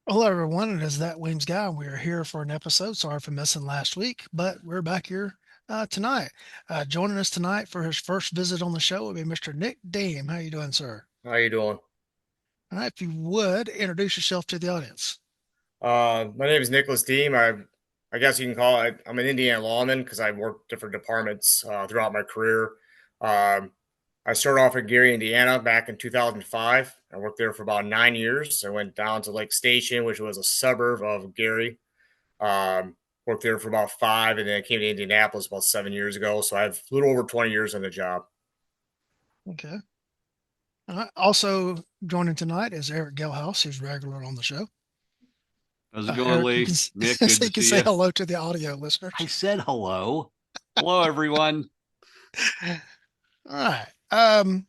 Hello, everyone. It is that Weems guy. We are here for an episode. Sorry for missing last week, but we're back here tonight. Joining us tonight for his first visit on the show will be Mr. Nick Dame. How you doing, sir? How you doing? All right, if you would introduce yourself to the audience. My name is Nicholas Deem. I guess you can call it. I'm an Indiana lawman because I've worked different departments throughout my career. Um, I started off in Gary, Indiana, back in 2005. I worked there for about 9 years. I went down to Lake Station, which was a suburb of Gary. Um, Worked there for about five, and then I came to Indianapolis about 7 years ago. So I have a little over 20 years on the job. Okay. All right. Also joining tonight is Eric Gelhaus, who's regular on the show. How's it going, Eric, you Lee? can Nick, good so to you can see say you. hello to the audio I listeners. said hello. Hello, everyone. All right.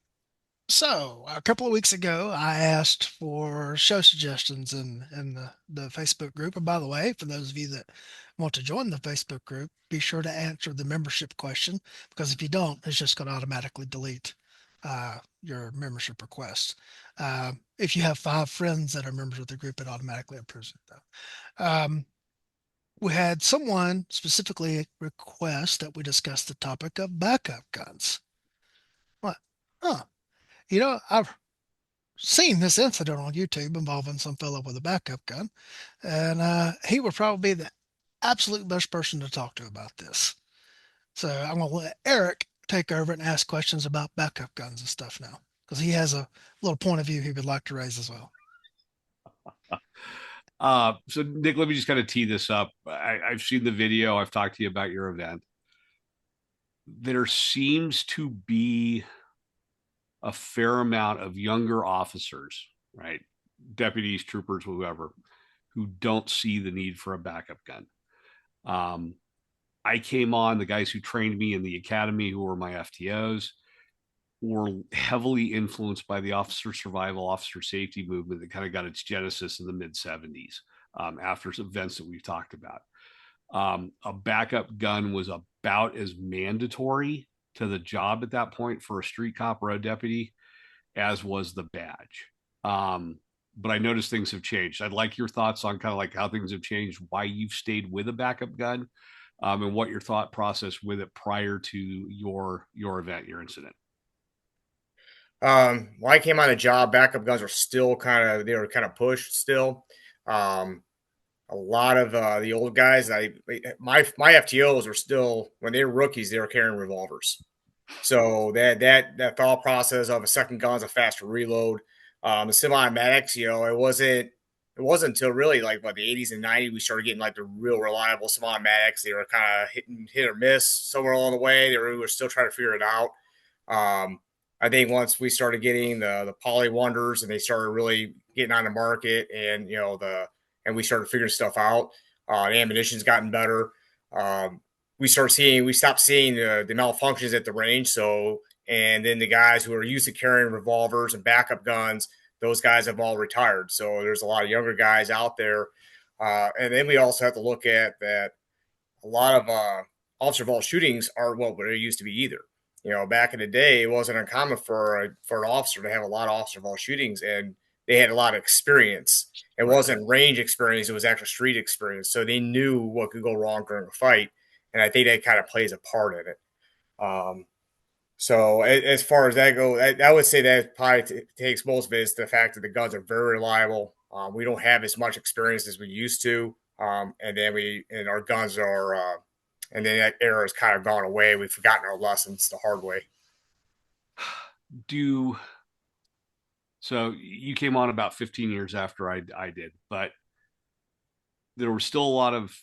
So a couple of weeks ago, I asked for show suggestions in the Facebook group. And by the way, for those of you that want to join the Facebook group, be sure to answer the membership question because if you don't, it's just going to automatically delete your membership request. If you have five friends that are members of the group, it automatically approves it though. We had someone specifically request that we discuss the topic of backup guns. What? Huh. I've seen this incident on YouTube involving some fellow with a backup gun, and he would probably be the absolute best person to talk to about this. So I'm going to let Eric take over and ask questions about backup guns and stuff now, because he has a little point of view he would like to raise as well. So Nick, let me just kind of tee this up. I've seen the video. I've talked to you about your event. There seems to be a fair amount of younger officers, right? Deputies, troopers, whoever, who don't see the need for a backup gun. Um, I came on, the guys who trained me in the academy, who were my FTOs, were heavily influenced by the officer survival, officer safety movement that kind of got its genesis in the mid 70s after events that we've talked about. A backup gun was about as mandatory to the job at that point for a street cop road deputy as was the badge. But I noticed things have changed. I'd like your thoughts on kind of like how things have changed, why you've stayed with a backup gun, and what your thought process with it prior to your event, your incident. When I came on the job, backup guns were still they were kind of pushed still. Um, a lot of the old guys, my FTOs were still when they were rookies, they were carrying revolvers. So that thought process of a second gun is a faster reload. The semi-automatics, it wasn't until really like what the 80s and 90s we started getting like the real reliable semi-automatics. They were kind of hit or miss somewhere along the way. We were still trying to figure it out. Um, I think once we started getting the Poly Wonders and they started really getting on the market, and we started figuring stuff out, the ammunition's gotten better. Um, we stopped seeing the malfunctions at the range. So, and then the guys who are used to carrying revolvers and backup guns, those guys have all retired. So there's a lot of younger guys out there. And then we also have to look at that a lot of officer involved shootings aren't what they used to be either. Back in the day, it wasn't uncommon for an officer to have a lot of officer involved shootings, and they had a lot of experience. It Right. wasn't range experience; it was actual street experience. So they knew what could go wrong during a fight, and I think that kind of plays a part in it. Um, so as far as that goes, I would say that probably takes most of it is the fact that the guns are very reliable. We don't have as much experience as we used to, and our guns are, and then that era has kind of gone away. We've forgotten our lessons the hard way. Do so you came on about 15 years after I did, but there was still a lot of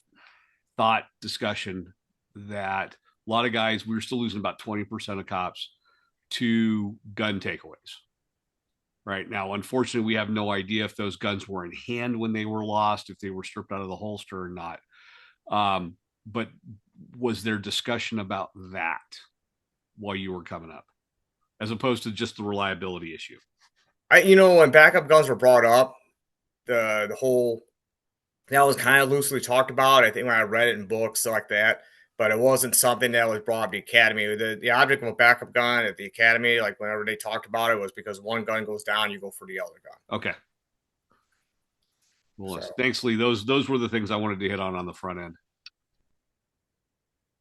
thought discussion that a lot of guys we were still losing about 20% of cops to gun takeaways. Right now, unfortunately, we have no idea if those guns were in hand when they were lost, if they were stripped out of the holster or not. But was there discussion about that while you were coming up, as opposed to just the reliability issue? When backup guns were brought up, the whole that was kind of loosely talked about. I think when I read it in books like that, but it wasn't something that was brought up the academy. The object of a backup gun at the academy, like whenever they talked about it, was because one gun goes down, you go for the other gun. Okay. Well, So, thanks, Lee. Those were the things I wanted to hit on the front end.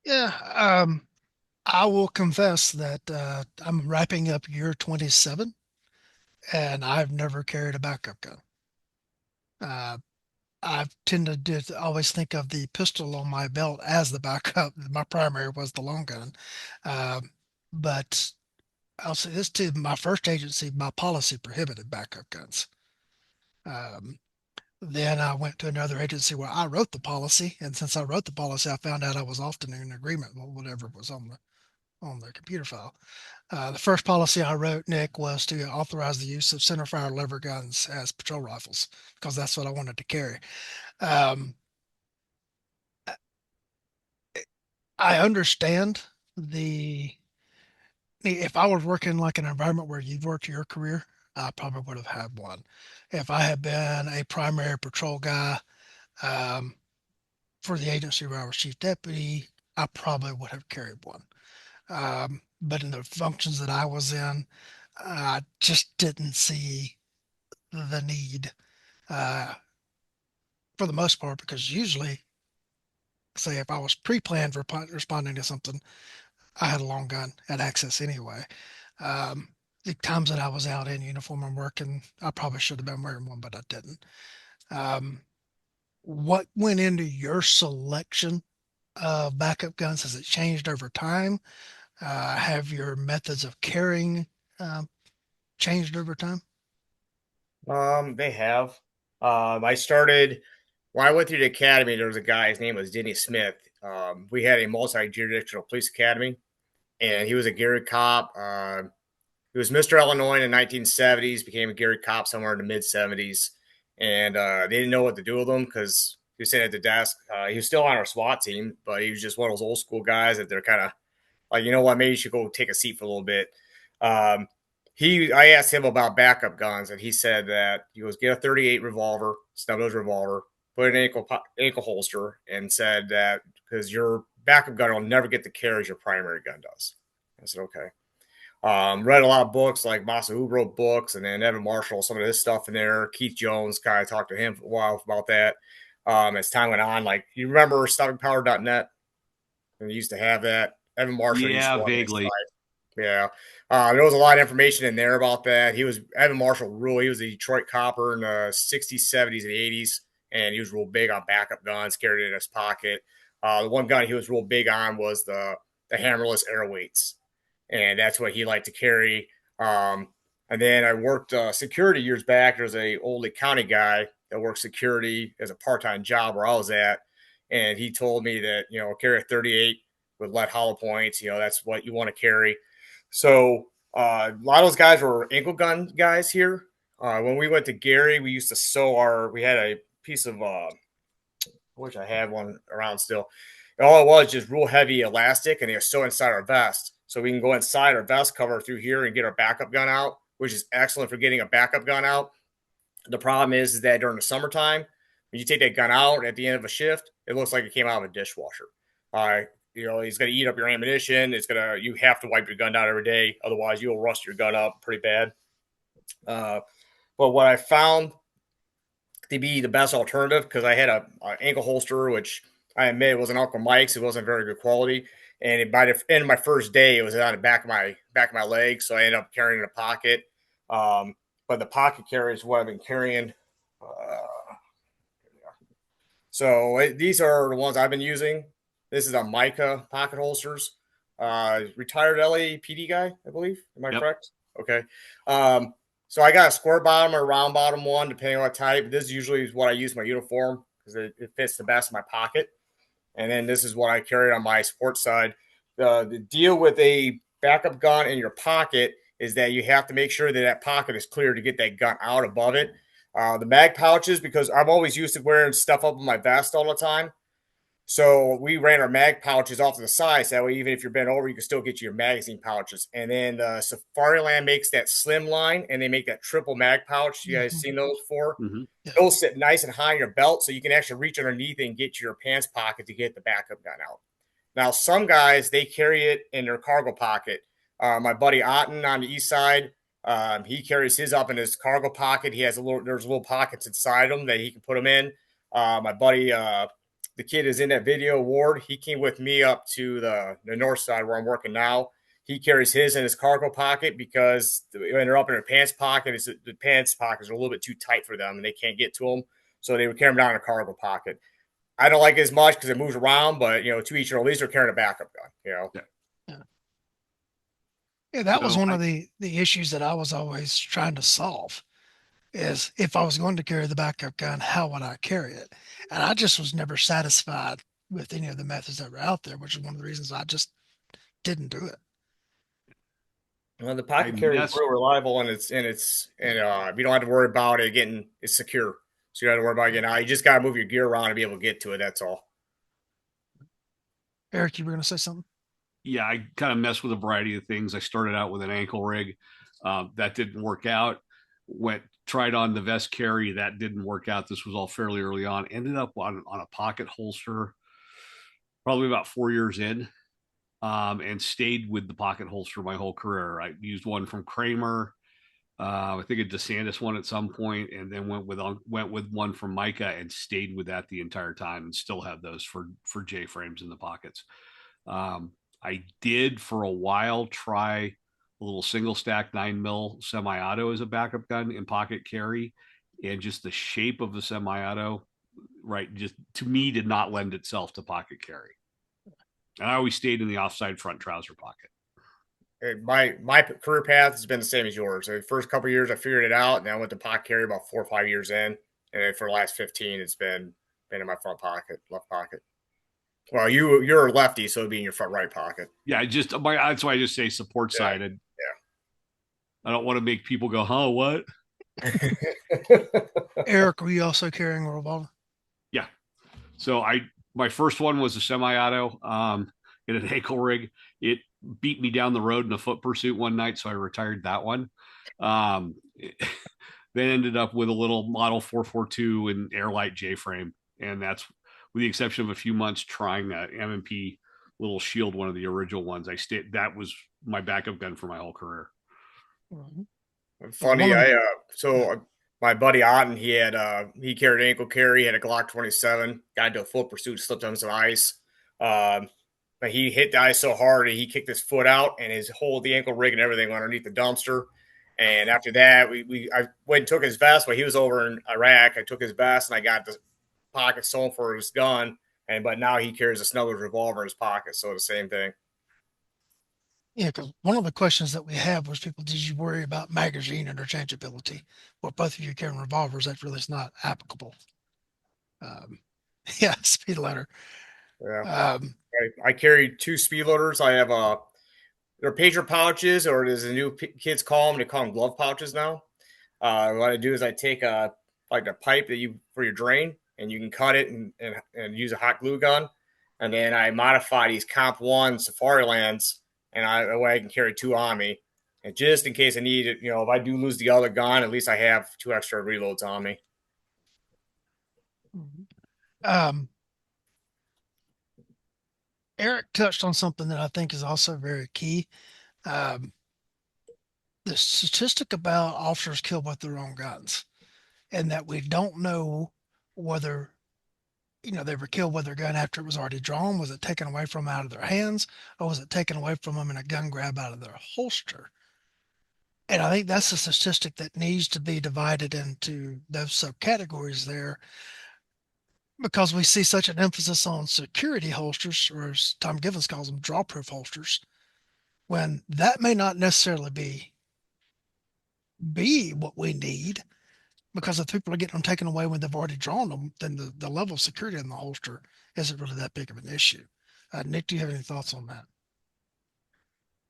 Yeah, I will confess that I'm wrapping up year 27, and I've never carried a backup gun. Uh, I've tended to always think of the pistol on my belt as the backup. My primary was the long gun. Um, but I'll say this too: my first agency, my policy prohibited backup guns. Um, then I went to another agency where I wrote the policy, and since I wrote the policy, I found out I was often in agreement with whatever was on the computer file. The first policy I wrote, Nick, was to authorize the use of centerfire lever guns as patrol rifles because that's what I wanted to carry. Um, I understand the if I was working like an environment where you've worked your career, I probably would have had one. If I had been a primary patrol guy um, for the agency where I was chief deputy, I probably would have carried one. But in the functions that I was in, I just didn't see the need uh, for the most part because usually, say, if I was pre-planned responding to something, I had a long gun at access anyway. Um, the times that I was out in uniform and working, I probably should have been wearing one, but I didn't. Um, what went into your selection of backup guns? Has it changed over time? Have your methods of carrying changed over time? they have. I started when I went through the academy. There was a guy. His name was Denny Smith. We had a multi-jurisdictional police academy, and he was a Gary cop. He was Mr. Illinois in the 1970s. Became a Gary cop somewhere in the mid 70s, and they didn't know what to do with him because he was sitting at the desk. He was still on our SWAT team, but he was just one of those old school guys that they're kind of like, you know what, maybe you should go take a seat for a little bit. Um, I asked him about backup guns, and he said that he goes get a 38 revolver, snub nose revolver, put an ankle holster, and said that because your backup gun will never get the carry as your primary gun does. I said okay. Read a lot of books like Masa who wrote books, and then Evan Marshall, some of his stuff in there. Keith Jones, kind of talked to him for a while about that. As time went on, like you remember stoppingpower.net? And used to have that. Evan Marshall used to Yeah, go on his vaguely. site. Yeah. There was a lot of information in there about that. Evan Marshall rule. He was a Detroit copper in the 60s, 70s, and 80s. And he was real big on backup guns, carried it in his pocket. The one gun he was real big on was the hammerless airweights. And that's what he liked to carry. And then I worked security years back. There was a old county guy that worked security as a part-time job where I was at. And he told me that, carry a 38 with lead hollow points. That's what you want to carry. So a lot of those guys were ankle gun guys here. When we went to Gary, we used to we had a piece of, I wish I had one around still. And all it was just real heavy elastic, and they were sew inside our vest. So we can go inside our vest cover through here and get our backup gun out, which is excellent for getting a backup gun out. The problem is that during the summertime, when you take that gun out at the end of a shift, it looks like it came out of a dishwasher. It's going to eat up your ammunition. You have to wipe your gun down every day. Otherwise, you'll rust your gun up pretty bad. But what I found to be the best alternative, because I had a ankle holster, which I admit it was an Uncle Mike's. It wasn't very good quality. And by the end of my first day, it was on the back of my leg. So I ended up carrying it in a pocket. But the pocket carry is what I've been carrying. These are the ones I've been using. This is a Mica pocket holsters. Retired LAPD guy, I believe. Am I Yep. correct? Okay. So I got a square bottom or round bottom one, depending on what type. This usually is what I use in my uniform because it fits the best in my pocket. And then this is what I carry on my sports side. The deal with a backup gun in your pocket is that you have to make sure that pocket is clear to get that gun out above it. The mag pouches, because I'm always used to wearing stuff up in my vest all the time. So we ran our mag pouches off to the side. So that way, even if you're bent over, you can still get your magazine pouches. And then Safariland makes that slim line, and they make that triple mag pouch. You guys seen those before? Mm-hmm. Yeah. Those sit nice and high in your belt, so you can actually reach underneath and get to your pants pocket to get the backup gun out. Now, some guys, they carry it in their cargo pocket. My buddy Otten on the east side, He carries his up in his cargo pocket. He has there's little pockets inside him that he can put them in. My buddy, the kid is in that video, Ward. He came with me up to the north side where I'm working now. He carries his in his cargo pocket because when they're up in their pants pocket, the pants pockets are a little bit too tight for them and they can't get to them. So they would carry them down in a cargo pocket. I don't like it as much because it moves around, but to each their own. At least they're carrying a backup gun. Yeah. Yeah. Yeah, that was So one I of the issues that I was always trying to solve is if I was going to carry the backup gun, how would I carry it? And I just was never satisfied with any of the methods that were out there, which is one of the reasons I just didn't do it. Well, the I pocket carrier is messed real reliable, and you don't have to worry about it getting it's secure. So you don't have to worry about getting out. You just got to move your gear around to be able to get to it. That's all. Eric, you were going to say something? Yeah, I kind of messed with a variety of things. I started out with an ankle rig. That didn't work out. Tried on the vest carry. That didn't work out. This was all fairly early on. Ended up on a pocket holster probably about 4 years in, and stayed with the pocket holster my whole career. I used one from Kramer. I think a DeSantis one at some point, and then went with one from Micah and stayed with that the entire time, and still have those for J frames in the pockets. I did for a while try a little single stack 9 mil semi-auto as a backup gun in pocket carry, and just the shape of the semi-auto, right, just to me did not lend itself to pocket carry. And I always stayed in the offside front trouser pocket. My career path has been the same as yours. The first couple of years, I figured it out, and then I went to pocket carry about 4 or 5 years in, and for the last 15, it's been in my front pocket, left pocket. Well, you're a lefty, so it'd be in your front right pocket. Yeah, that's why I just say support Yeah, sided. I don't want to make people go, huh, what? yeah. Eric, were you also carrying a revolver? Yeah. So my first one was a semi-auto in an ankle rig. It beat me down the road in a foot pursuit one night, so I retired that one. Um, then ended up with a little Model 442 and Airlight J frame, and that's with the exception of a few months trying that M&P little Shield, one of the original ones. That was my backup gun for my whole career. Funny, my buddy Otten, he carried ankle carry, he had a Glock 27, got into a full pursuit, slipped on some ice. But he hit the ice so hard he kicked his foot out and the ankle rig and everything went underneath the dumpster. And after that, I went and took his vest while he was over in Iraq. I took his vest and I got the pocket sewn for his gun. But now he carries a Snuggler's revolver in his pocket, so the same thing. Yeah, because one of the questions that we have was people, did you worry about magazine interchangeability? Well, both of you carrying revolvers, that really is not applicable. Yeah, speed loader. Yeah. Um, I carry 2 speed loaders. I have they're pager pouches, or as the new kids call them, they call them glove pouches now. What I do is I take a pipe that you for your drain, and you can cut it and use a hot glue gun, and then I modify these Comp One Safari Lands, and that way I can carry 2 on me, and just in case I need it, if I do lose the other gun, at least I have 2 extra reloads on me. um, Eric touched on something that I think is also very key. Um, the statistic about officers killed with their own guns, and that we don't know whether they were killed with their gun after it was already drawn. Was it taken away from them out of their hands, or was it taken away from them in a gun grab out of their holster? And I think that's a statistic that needs to be divided into those subcategories there, because we see such an emphasis on security holsters, or as Tom Givens calls them, draw-proof holsters, when that may not necessarily be what we need, because if people are getting them taken away when they've already drawn them, then the level of security in the holster isn't really that big of an issue. Nick, do you have any thoughts on that?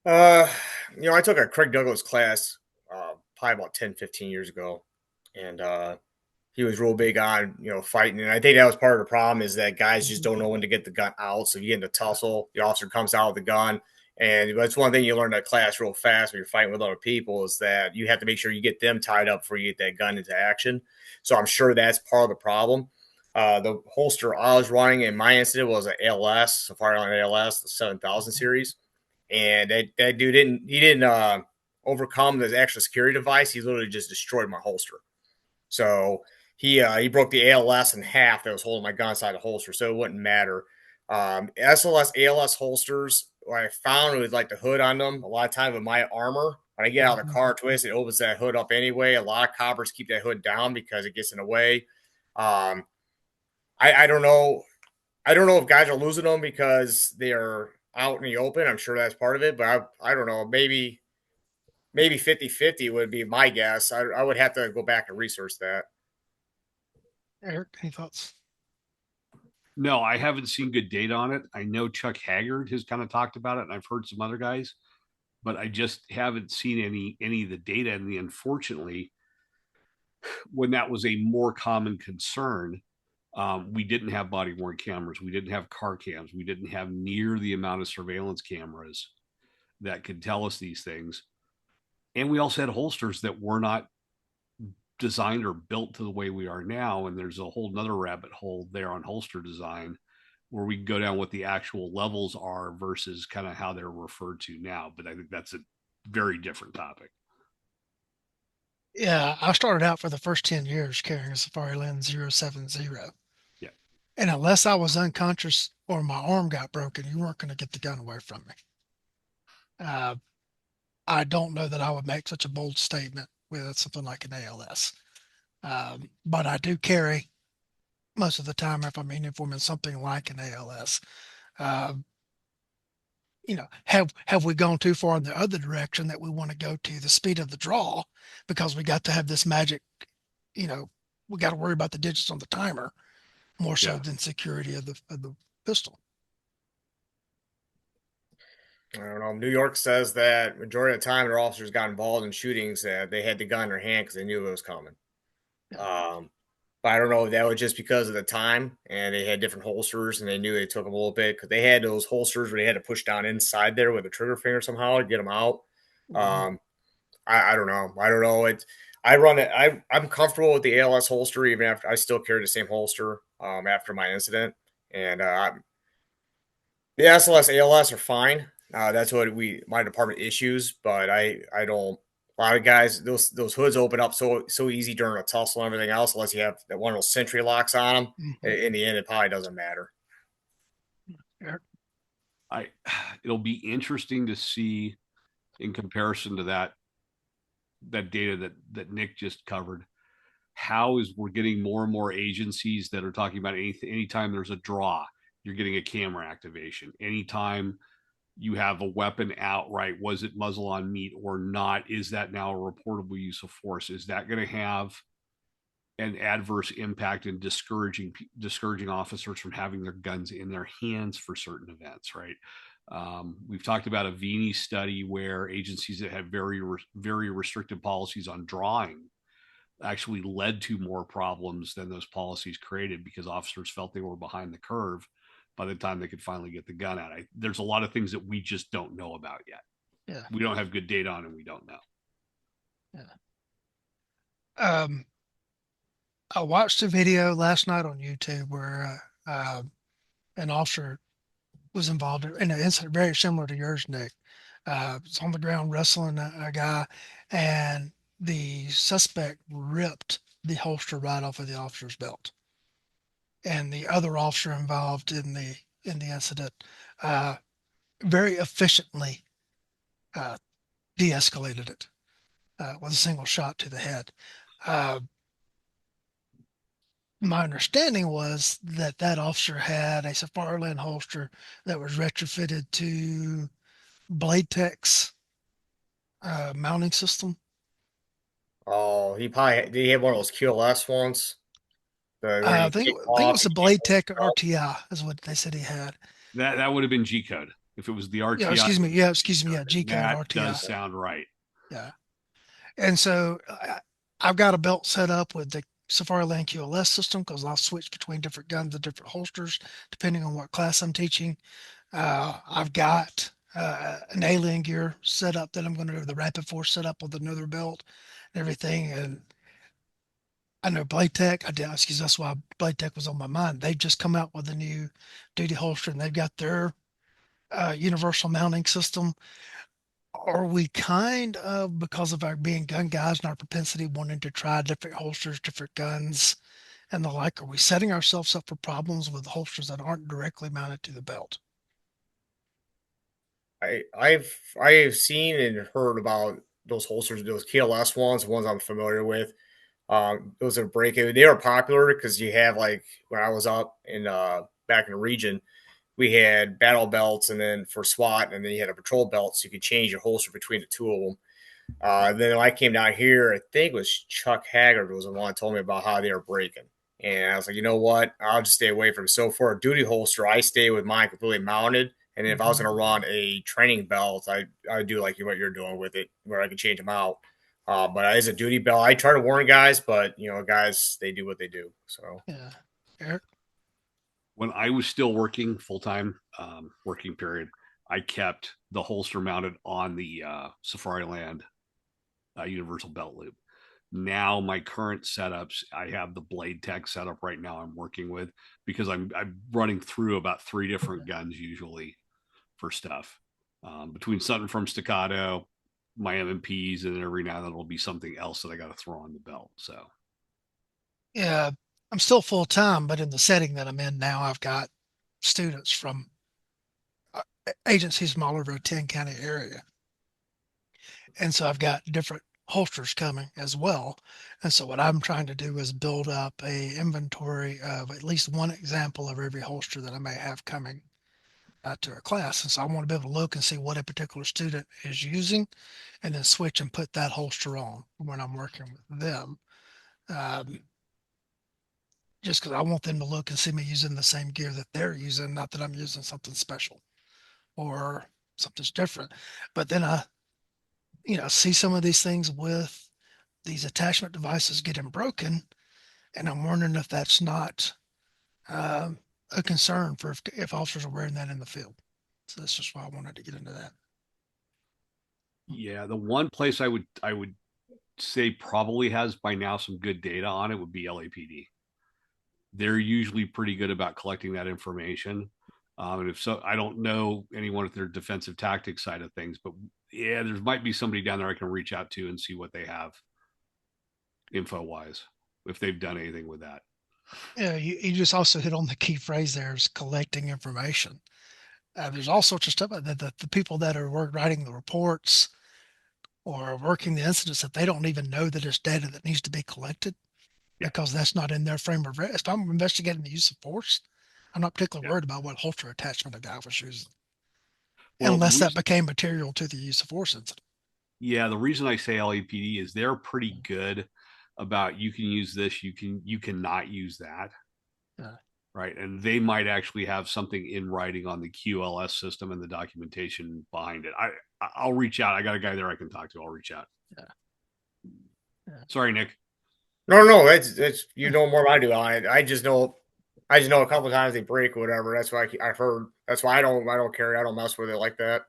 I took a Craig Douglas class probably about 10, 15 years ago, and he was real big on fighting, and I think that was part of the problem is that guys just don't know when to get the gun out. So you get in a tussle, the officer comes out with the gun, and that's one thing you learn in that class real fast when you're fighting with other people is that you have to make sure you get them tied up before you get that gun into action. So I'm sure that's part of the problem. The holster I was running in my incident was an ALS, Safari Line ALS, the 7000 series, and that dude didn't overcome the actual security device, he literally just destroyed my holster. So he broke the ALS in half that was holding my gun inside the holster, so it wouldn't matter. SLS ALS holsters, what I found with like the hood on them, a lot of times with my armor, when I get out of the Mhm. car twist, it opens that hood up anyway. A lot of coppers keep that hood down because it gets in the way. Um, I don't know. I don't know if guys are losing them because they are out in the open. I'm sure that's part of it, but I don't know. Maybe 50-50 would be my guess. I would have to go back and research that. Eric, any thoughts? No, I haven't seen good data on it. I know Chuck Haggard has kind of talked about it, and I've heard some other guys, but I just haven't seen any of the data. And unfortunately, when that was a more common concern, we didn't have body worn cameras, we didn't have car cams, we didn't have near the amount of surveillance cameras that could tell us these things, and we also had holsters that were not designed or built to the way we are now. And there's a whole nother rabbit hole there on holster design where we can go down what the actual levels are versus kind of how they're referred to now. But I think that's a very different topic. Yeah, I started out for the first 10 years carrying a Safari Lens 070. Yeah. And unless I was unconscious or my arm got broken, you weren't going to get the gun away from me. Uh, I don't know that I would make such a bold statement with something like an ALS. But I do carry most of the time if I'm in uniform in something like an ALS. Uh, have we gone too far in the other direction that we want to go to the speed of the draw because we got to have this magic, you know, we got to worry about the digits on the timer more so Yeah. than security of the pistol. I don't know. New York says that majority of the time their officers got involved in shootings that they had the gun in their hand because they knew it was coming. Yeah. But I don't know if that was just because of the time and they had different holsters and they knew they took them a little bit because they had those holsters where they had to push down inside there with a trigger finger somehow to get them out. Mhm. Um, I don't know. I don't know. I run it. I'm comfortable with the ALS holster even after I still carry the same holster after my incident. And the SLS ALS are fine. That's what my department issues, but I don't. A lot of guys, those hoods open up so easy during a tussle and everything else, unless you have that one of those sentry locks on them. Mhm. In the end, it probably doesn't matter. Eric? I It'll be interesting to see in comparison to that data that Nick just covered. How is we're getting more and more agencies that are talking about anytime there's a draw, you're getting a camera activation. Anytime you have a weapon outright, was it muzzle on meat or not? Is that now a reportable use of force? Is that going to have an adverse impact in discouraging officers from having their guns in their hands for certain events? Right. We've talked about a Vini study where agencies that have very restrictive policies on drawing actually led to more problems than those policies created because officers felt they were behind the curve by the time they could finally get the gun out. There's a lot of things that we just don't know about yet. Yeah. We don't have good data on, and we don't know. Yeah. Um, I watched a video last night on YouTube where an officer was involved in an incident very similar to yours, Nick. Was on the ground wrestling a guy, and the suspect ripped the holster right off of the officer's belt. And the other officer involved in the incident uh, very efficiently uh, de-escalated it with a single shot to the head. Uh, my understanding was that that officer had a Safariland holster that was retrofitted to Blade Tech's mounting system. Oh, he probably did. He have one of those QLS ones, where I you think take I think it off, was you the can't Blade push Tech it up. RTI is what they said he had. That would have been G code. If it was the Yeah, RTI, excuse me. Yeah, excuse me. Yeah, G-code. G code That RTI. does sound right. Yeah, and so I've got a belt set up with the Safari Land QLS system because I'll switch between different guns and different holsters depending on what class I'm teaching. I've got an alien gear set up that I'm going to do the rapid force setup with another belt and everything. And I know Blade Tech, I did, excuse, that's why Blade Tech was on my mind. They've just come out with a new duty holster and they've got their universal mounting system. are we kind of, because of our being gun guys and our propensity wanting to try different holsters, different guns, and the like, are we setting ourselves up for problems with holsters that aren't directly mounted to the belt? I've seen and heard about those holsters, those KLS ones I'm familiar with. Those are breaking. They were popular because you have like when I was up in back in the region, we had battle belts, and then for SWAT, and then you had a patrol belt, so you could change your holster between the two of them. Then when I came down here, I think it was Chuck Haggard was the one that told me about how they were breaking. And I was like, you know what? I'll just stay away from it. So for a duty holster, I stay with mine completely mounted. And if I was going to run a training belt, I do like what you're doing with it, where I can change them out. But as a duty belt, I try to warn guys, but guys, they do what they do. So Yeah. Eric? When I was still working full time, working period, I kept the holster mounted on the Safari Land universal belt loop. Now my current setups, I have the Blade Tech setup right now I'm working with because I'm running through about 3 different guns usually for stuff. Between something from Staccato, my MMPs, and then every now and then it'll be something else that I got to throw on the belt. So Yeah, I'm still full time, but in the setting that I'm in now, I've got students from uh, agencies from all over a 10 county area. And so I've got different holsters coming as well. And so what I'm trying to do is build up a inventory of at least one example of every holster that I may have coming to a class. And so I want to be able to look and see what a particular student is using and then switch and put that holster on when I'm working with them. Um, just because I want them to look and see me using the same gear that they're using, not that I'm using something special or something's different. But then I, see some of these things with these attachment devices getting broken, and I'm wondering if that's not a concern for if officers are wearing that in the field. So that's just why I wanted to get into that. yeah, the one place I would say probably has by now some good data on it would be LAPD. They're usually pretty good about collecting that information. And if so, I don't know anyone at their defensive tactics side of things, but yeah, there might be somebody down there I can reach out to and see what they have info wise, if they've done anything with that. Yeah, you just also hit on the key phrase there is collecting information. There's all sorts of stuff that the people that are writing the reports or working the incidents that they don't even know that it's data that needs to be collected Yeah. because that's not in their frame of reference. If I'm investigating the use of force, I'm not particularly Yeah. worried about what holster attachment a guy was using, Well, the unless that reason, became material to the use of force incident. yeah, the reason I say LAPD is they're pretty good about you can use this, you cannot use that, Uh, right? And they might actually have something in writing on the QLS system and the documentation behind it. I'll reach out. I got a guy there I can talk to. I'll reach out. yeah, yeah. Sorry, Nick. no, that's you know more than I do on it. I just know a couple of times they break or whatever. That's why I've heard. That's why I don't carry. I don't mess with it like that.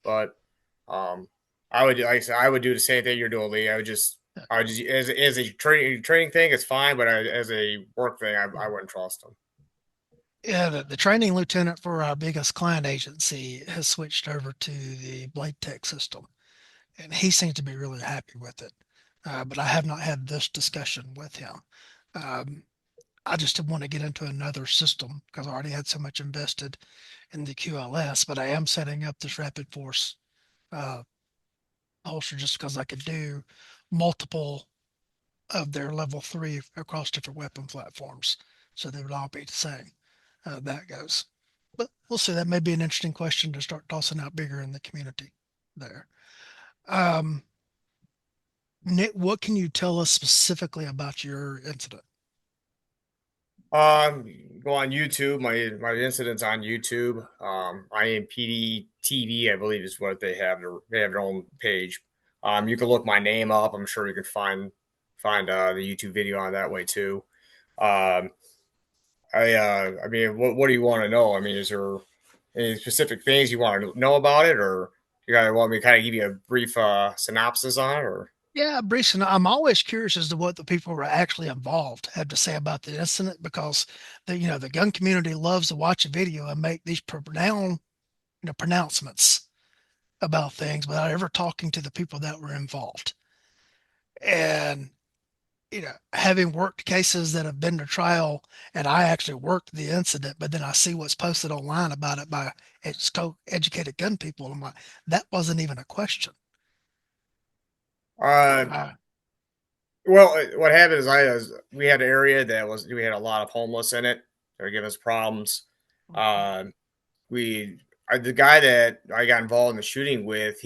But um, I would like I said, I would do the same thing you're doing, Lee. I would just as a training thing, it's fine, but as a work thing, I wouldn't trust them. Yeah, the training lieutenant for our biggest client agency has switched over to the Blade Tech system, and he seems to be really happy with it. But I have not had this discussion with him. Um, I just didn't want to get into another system because I already had so much invested in the QLS. But I am setting up this rapid force uh, holster just because I could do multiple of their level 3 across different weapon platforms, so they would all be the same. That goes. But we'll see. That may be an interesting question to start tossing out bigger in the community there. Um, Nick, what can you tell us specifically about your incident? Go on YouTube. My incidents on YouTube. IMPD TV, I believe, is what they have. They have their own page. You can look my name up. I'm sure you can find the YouTube video on that way too. Um, I mean, what do you want to know? I mean, is there any specific things you want to know about it, or you guys want me to kind of give you a brief synopsis on it, or? Yeah, Brees, and I'm always curious as to what the people who are actually involved have to say about the incident because the gun community loves to watch a video and make these pronouncements about things without ever talking to the people that were involved. And having worked cases that have been to trial, and I actually worked the incident, but then I see what's posted online about it by educated gun people. I'm like, that wasn't even a question. Uh, Uh, well, what happened is we had an area that we had a lot of homeless in it. They were giving us problems. Uh, the guy that I got involved in the shooting with,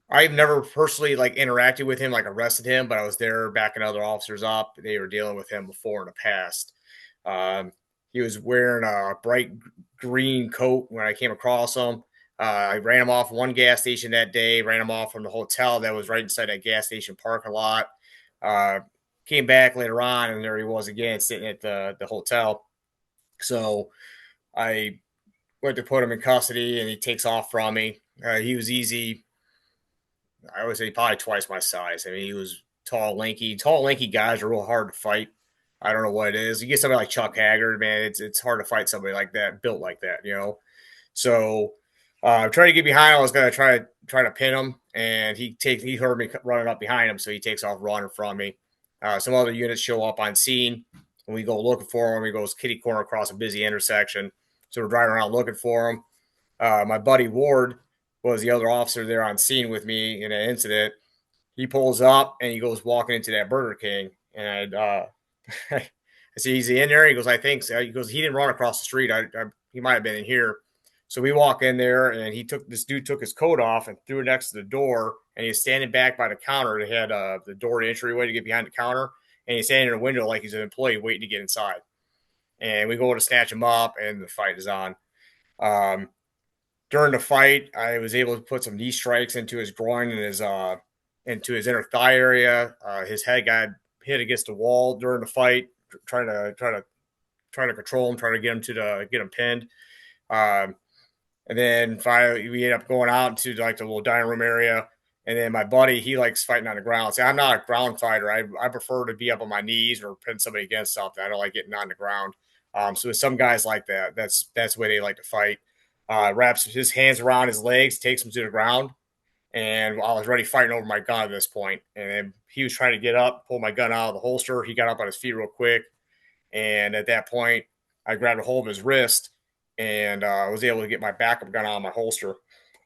I've never personally like interacted with him, like arrested him, but I was there backing other officers up. They were dealing with him before in the past. Um, he was wearing a bright green coat when I came across him. I ran him off one gas station that day, ran him off from the hotel that was right inside that gas station parking lot. Uh, Came back later on, and there he was again sitting at the hotel. So I went to put him in custody, and he takes off from me. He was easy. I would say probably twice my size. I mean, he was tall, lanky. Tall, lanky guys are real hard to fight. I don't know what it is. You get somebody like Chuck Haggard, man. It's hard to fight somebody like that, built like that, you know. So trying to get behind him. I was gonna try to pin him, and he heard me running up behind him, so he takes off running from me. Some other units show up on scene, and we go looking for him. He goes kitty corner across a busy intersection, so we're driving around looking for him. My buddy Ward was the other officer there on scene with me in an incident. He pulls up and he goes walking into that Burger King, and I see he's in there. He goes, I think so. He goes, he didn't run across the street. He might have been in here. So we walk in there, and this dude took his coat off and threw it next to the door, and he's standing back by the counter. They had the door to entryway to get behind the counter, and he's standing in a window like he's an employee waiting to get inside. And we go to snatch him up, and the fight is on. Um, During the fight, I was able to put some knee strikes into his groin and his into his inner thigh area. His head got hit against the wall during the fight, trying to control him, trying to get him get him pinned. Um, and then finally, we ended up going out into like the little dining room area. And then my buddy, he likes fighting on the ground. See, I'm not a ground fighter. I prefer to be up on my knees or pin somebody against something. I don't like getting on the ground. So with some guys like that, that's the way they like to fight. Wraps his hands around his legs, takes him to the ground, and I was already fighting over my gun at this point. And then he was trying to get up, pull my gun out of the holster. He got up on his feet real quick, and at that point, I grabbed a hold of his wrist and was able to get my backup gun out of my holster.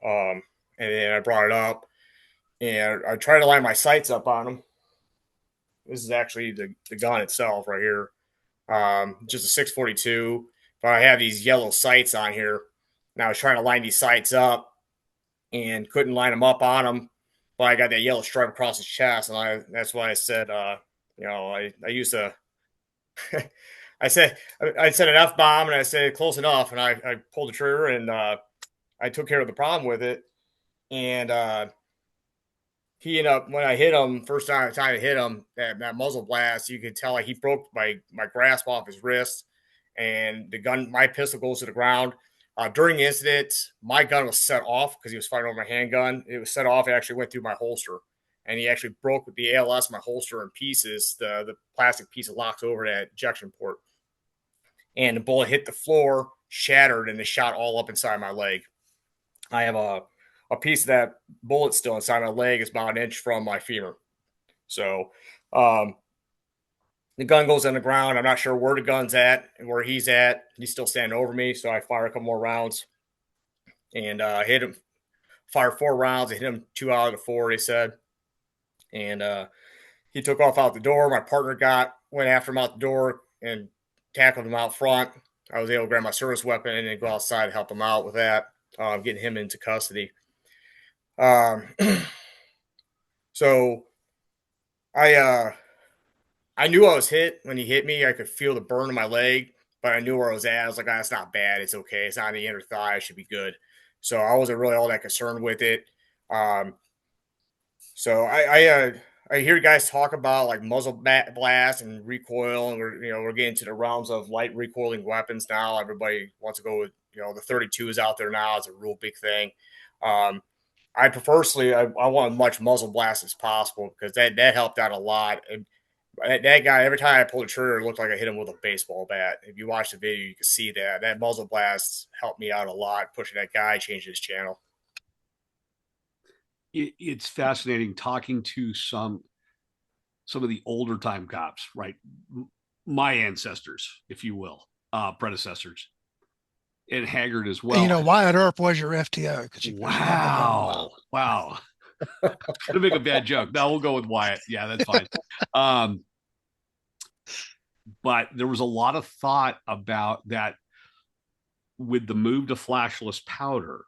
And then I brought it up, and I tried to line my sights up on him. This is actually the gun itself right here, just a 642. But I have these yellow sights on here. And I was trying to line these sights up and couldn't line them up on him. But I got that yellow stripe across his chest, and that's why I said, I used to. I said an F bomb, and I said close enough, and I pulled the trigger, and I took care of the problem with it. And he ended up, when I hit him first time I hit him, that muzzle blast, you could tell like he broke my grasp off his wrist, and my pistol goes to the ground. During the incident, my gun was set off because he was firing over my handgun. It was set off. It actually went through my holster, and he actually broke the ALS of my holster in pieces. The plastic piece that locks over that ejection port, and the bullet hit the floor, shattered, and it shot all up inside my leg. I have a piece of that bullet still inside my leg. It's about an inch from my femur. So the gun goes on the ground. I'm not sure where the gun's at and where he's at. He's still standing over me, so I fire a couple more rounds and hit him. Fired 4 rounds. I hit him 2 out of the 4. They said, and he took off out the door. My partner went after him out the door and tackled him out front. I was able to grab my service weapon and then go outside to help him out with that, getting him into custody. Um, so I knew I was hit when he hit me. I could feel the burn in my leg, but I knew where I was at. I was like, that's not bad. It's okay. It's not on the inner thigh. I should be good. So I wasn't really all that concerned with it. Um, so I hear guys talk about like muzzle blast and recoil, and we're getting to the realms of light recoiling weapons now. Everybody wants to go with the 32 is out there now. It's a real big thing. I want as much muzzle blast as possible because that helped out a lot. And that guy, every time I pulled the trigger, it looked like I hit him with a baseball bat. If you watch the video, you can see that muzzle blast helped me out a lot, pushing that guy, changing his channel. it's fascinating talking to some of the older time cops, right? My ancestors, if you will, predecessors, and Haggard as And, well. Wyatt Earp was your FTO because you had that going a while. Wow. Gonna make a bad joke. No, we'll go with Wyatt. Yeah, that's fine. Um, but there was a lot of thought about that with the move to flashless powder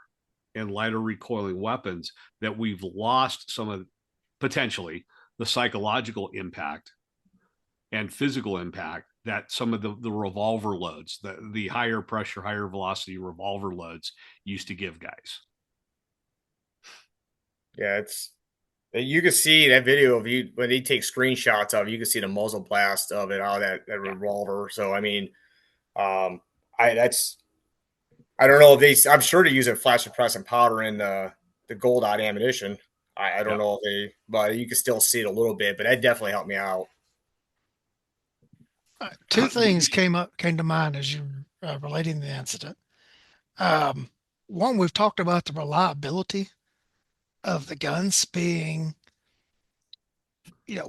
and lighter recoiling weapons, that we've lost some of potentially the psychological impact and physical impact that some of the revolver loads, the higher pressure, higher velocity revolver loads used to give guys. Yeah, it's you can see that video of you when they take screenshots of it, you can see the muzzle blast of it out of that Yeah. revolver. So I mean, um, I don't know if I'm sure they use a flash suppressant powder in the gold dot ammunition. I don't Yeah. know if but you can still see it a little bit. But that definitely helped me out. Two things came to mind as you relating the incident. Um, One, we've talked about the reliability of the guns being,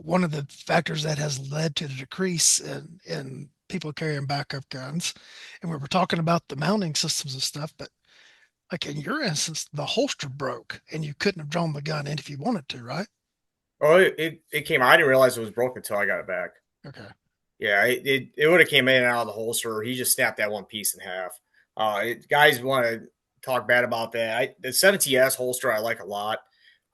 one of the factors that has led to the decrease in people carrying backup guns. And we were talking about the mounting systems and stuff, but like in your instance, the holster broke and you couldn't have drawn the gun in if you wanted to, right? Oh, it came. I didn't realize it was broken until I got it back. Okay. Yeah, it would have came in and out of the holster. He just snapped that one piece in half. Guys want to talk bad about that. The 70S holster I like a lot.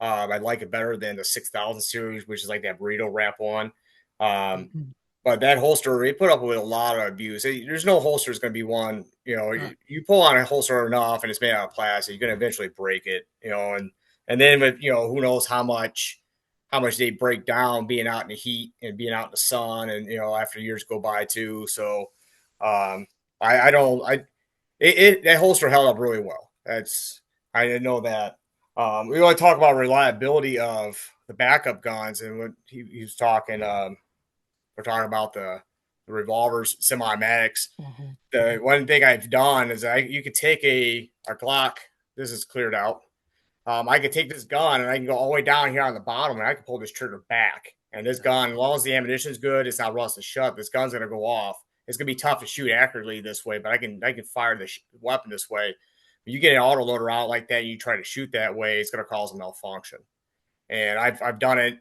I like it better than the 6000 series, which is like that burrito wrap one. Um, Mhm. but that holster, it put up with a lot of abuse. There's no holster is going to be one. Right. You pull on a holster enough, and it's made out of plastic, you're going to eventually break it. And then with who knows how much they break down being out in the heat and being out in the sun, and after years go by too. So, I don't I it that holster held up really well. I didn't know that. We want to talk about reliability of the backup guns, and when he was talking. We're talking about the revolvers, semi-automatics. Mhm. The one thing I've done is you could take a Glock. This is cleared out. I could take this gun and I can go all the way down here on the bottom and I can pull this trigger back. And this gun, as long as the ammunition's good, it's not rusted shut. This gun's gonna go off. It's gonna be tough to shoot accurately this way, but I can fire the weapon this way. When you get an autoloader out like that, and you try to shoot that way, it's gonna cause a malfunction. And I've done it.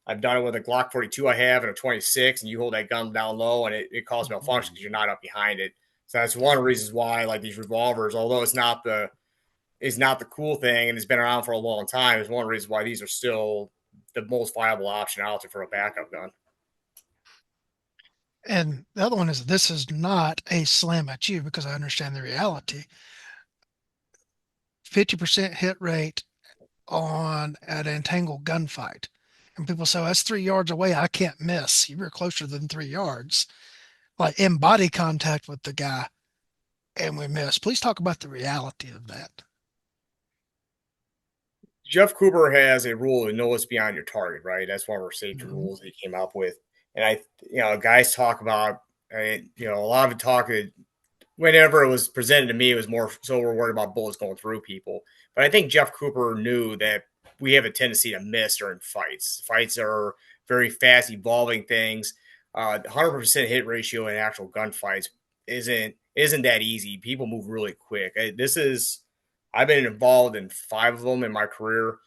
I've done it with a Glock 42 I have and a 26, and you hold that gun down low, and it causes malfunction because you're not up behind it. So that's one of the reasons why, like these revolvers, although it's not the cool thing and it's been around for a long time, is one of the reasons why these are still the most viable option out there for a backup gun. And the other one is this is not a slam at you because I understand the reality. 50% hit rate on an entangled gunfight. And people say, oh, that's 3 yards away. I can't miss. You were closer than 3 yards, like in body contact with the guy, and we missed. Please talk about the reality of that. Jeff Cooper has a rule to know what's beyond your target, right? That's one of our safety Mhm. rules he came up with. And guys talk about, a lot of it talk whenever it was presented to me, it was more so we're worried about bullets going through people. But I think Jeff Cooper knew that we have a tendency to miss during fights. Fights are very fast evolving things. 100% hit ratio in actual gunfights isn't that easy. People move really quick. I've been involved in 5 of them in my career.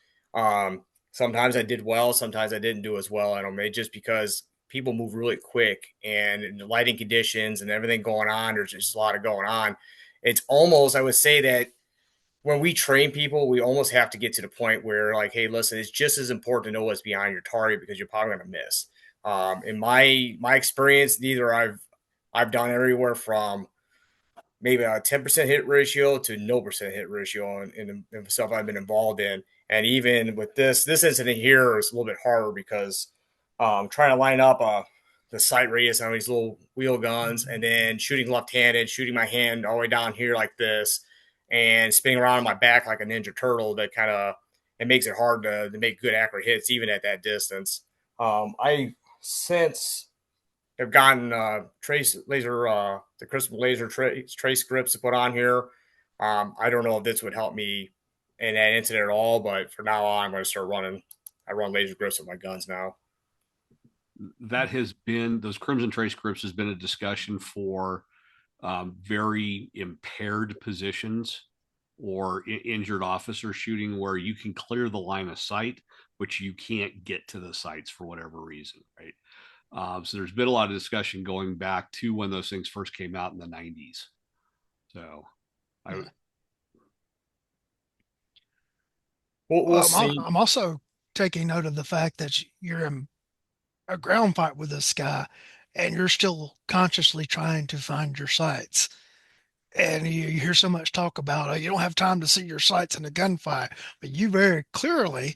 Sometimes I did well, sometimes I didn't do as well at them. Just because people move really quick and the lighting conditions and everything going on, there's just a lot of going on. It's almost, I would say that when we train people, we almost have to get to the point where, like, hey, listen, it's just as important to know what's behind your target because you're probably going to miss. In my experience, neither I've done everywhere from maybe a 10% hit ratio to no percent hit ratio in the stuff I've been involved in. And even with this incident here is a little bit harder because trying to line up the sight radius on these little wheel guns and then shooting left-handed, shooting my hand all the way down here like this and spinning around on my back like a ninja turtle, that kind of it makes it hard to make good accurate hits even at that distance. I since have gotten trace laser, the crystal laser trace grips to put on here. I don't know if this would help me in that incident at all. But for now on, I'm going to start running. I run laser grips with my guns now. That has been, those Crimson Trace grips has been a discussion for very impaired positions or injured officer shooting where you can clear the line of sight, but you can't get to the sights for whatever reason, right? So there's been a lot of discussion going back to when those things first came out in the 90s. So I, Yeah. We'll Well, see. I'm also taking note of the fact that you're in a ground fight with this guy and you're still consciously trying to find your sights. And you hear so much talk about you don't have time to see your sights in a gunfight, but you very clearly,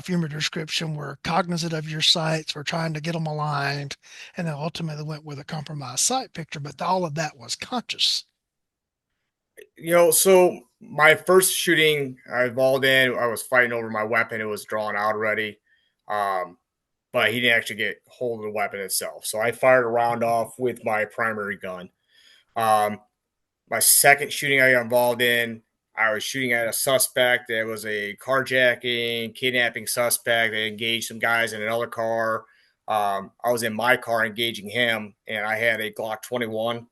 from your description, were cognizant of your sights, were trying to get them aligned, and then ultimately went with a compromised sight picture. But all of that was conscious. So my first shooting I involved in, I was fighting over my weapon. It was drawn out already. Um, but he didn't actually get hold of the weapon itself. So I fired a round off with my primary gun. Um, my second shooting I got involved in, I was shooting at a suspect. It was a carjacking, kidnapping suspect. They engaged some guys in another car. I was in my car engaging him, and I had a Glock 21,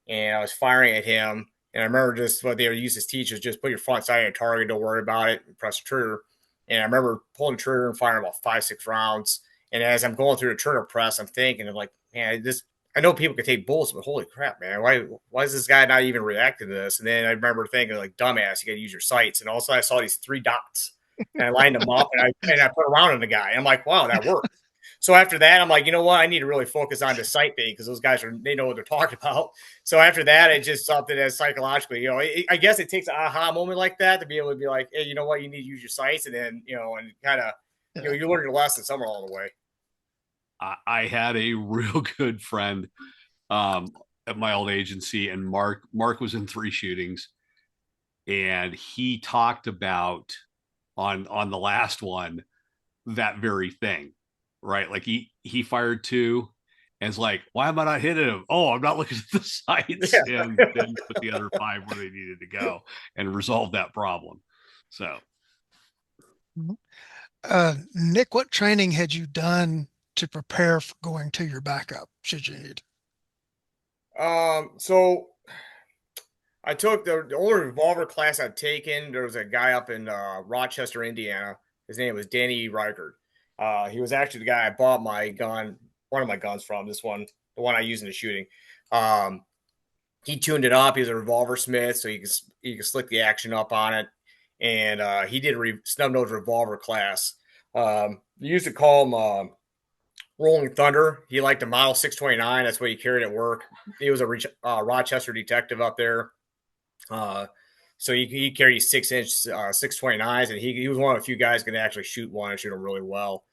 and I was firing at him. And I remember just what they would use as teachers: just put your front sight on your target, don't worry about it, and press the trigger. And I remember pulling the trigger and firing about 5, 6 rounds. And as I'm going through the trigger press, I'm thinking, I'm like, man, this I know people can take bullets, but holy crap, man, why is this guy not even reacting to this? And then I remember thinking, like, dumbass, you got to use your sights. And also, I saw these 3 dots, and I lined them up, and I put around on the guy. And I'm like, wow, that worked. So after that, I'm like, you know what? I need to really focus on the sight thing because those guys they know what they're talking about. So after that, it's just something that psychologically, I guess it takes an aha moment like that to be able to be like, hey, you know what? You need to use your sights, and then and kind of Yeah. you learn your lesson somewhere along the way. I had a real good friend um, at my old agency, and Mark was in 3 shootings, and he talked about on the last one that very thing, right? Like he fired 2, and it's like, why am I not hitting him? Oh, I'm not looking at the sights, and Yeah. then put the other 5 where they needed to go and resolve that problem. So Nick, what training had you done to prepare for going to your backup should you need? So I took the only revolver class I'd taken. There was a guy up in Rochester, Indiana. His name was Danny Reichert. He was actually the guy I bought my gun, one of my guns from. This one, the one I use in the shooting. Um, he tuned it up. He was a revolver smith, so he could slick the action up on it. And he did a snub nose revolver class. They used to call him Rolling Thunder. He liked the Model 629. That's what he carried at work. He was a Rochester detective up there. Uh, so he carried 6-inch 629s, and he was one of the few guys going to actually shoot one and shoot them really well.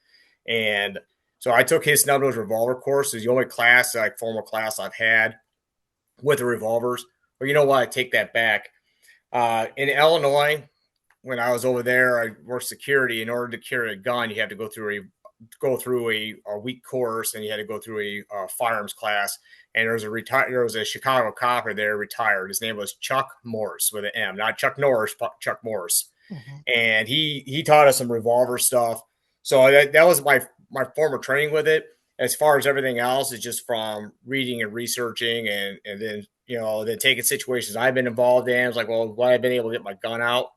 And so I took his snub nose revolver course. It's the only class, like formal class I've had with the revolvers. But you know what? I take that back. In Illinois, when I was over there, I worked security. In order to carry a gun, you had to go through a week course, and you had to go through a firearms class. And there was a Chicago copper there retired. His name was Chuck Morse with an M, not Chuck Norris, but Chuck Morse. Mm-hmm. And he taught us some revolver stuff. So that was my former training with it. As far as everything else, is just from reading and researching, and then then taking situations I've been involved in. It's like, well, why I've been able to get my gun out,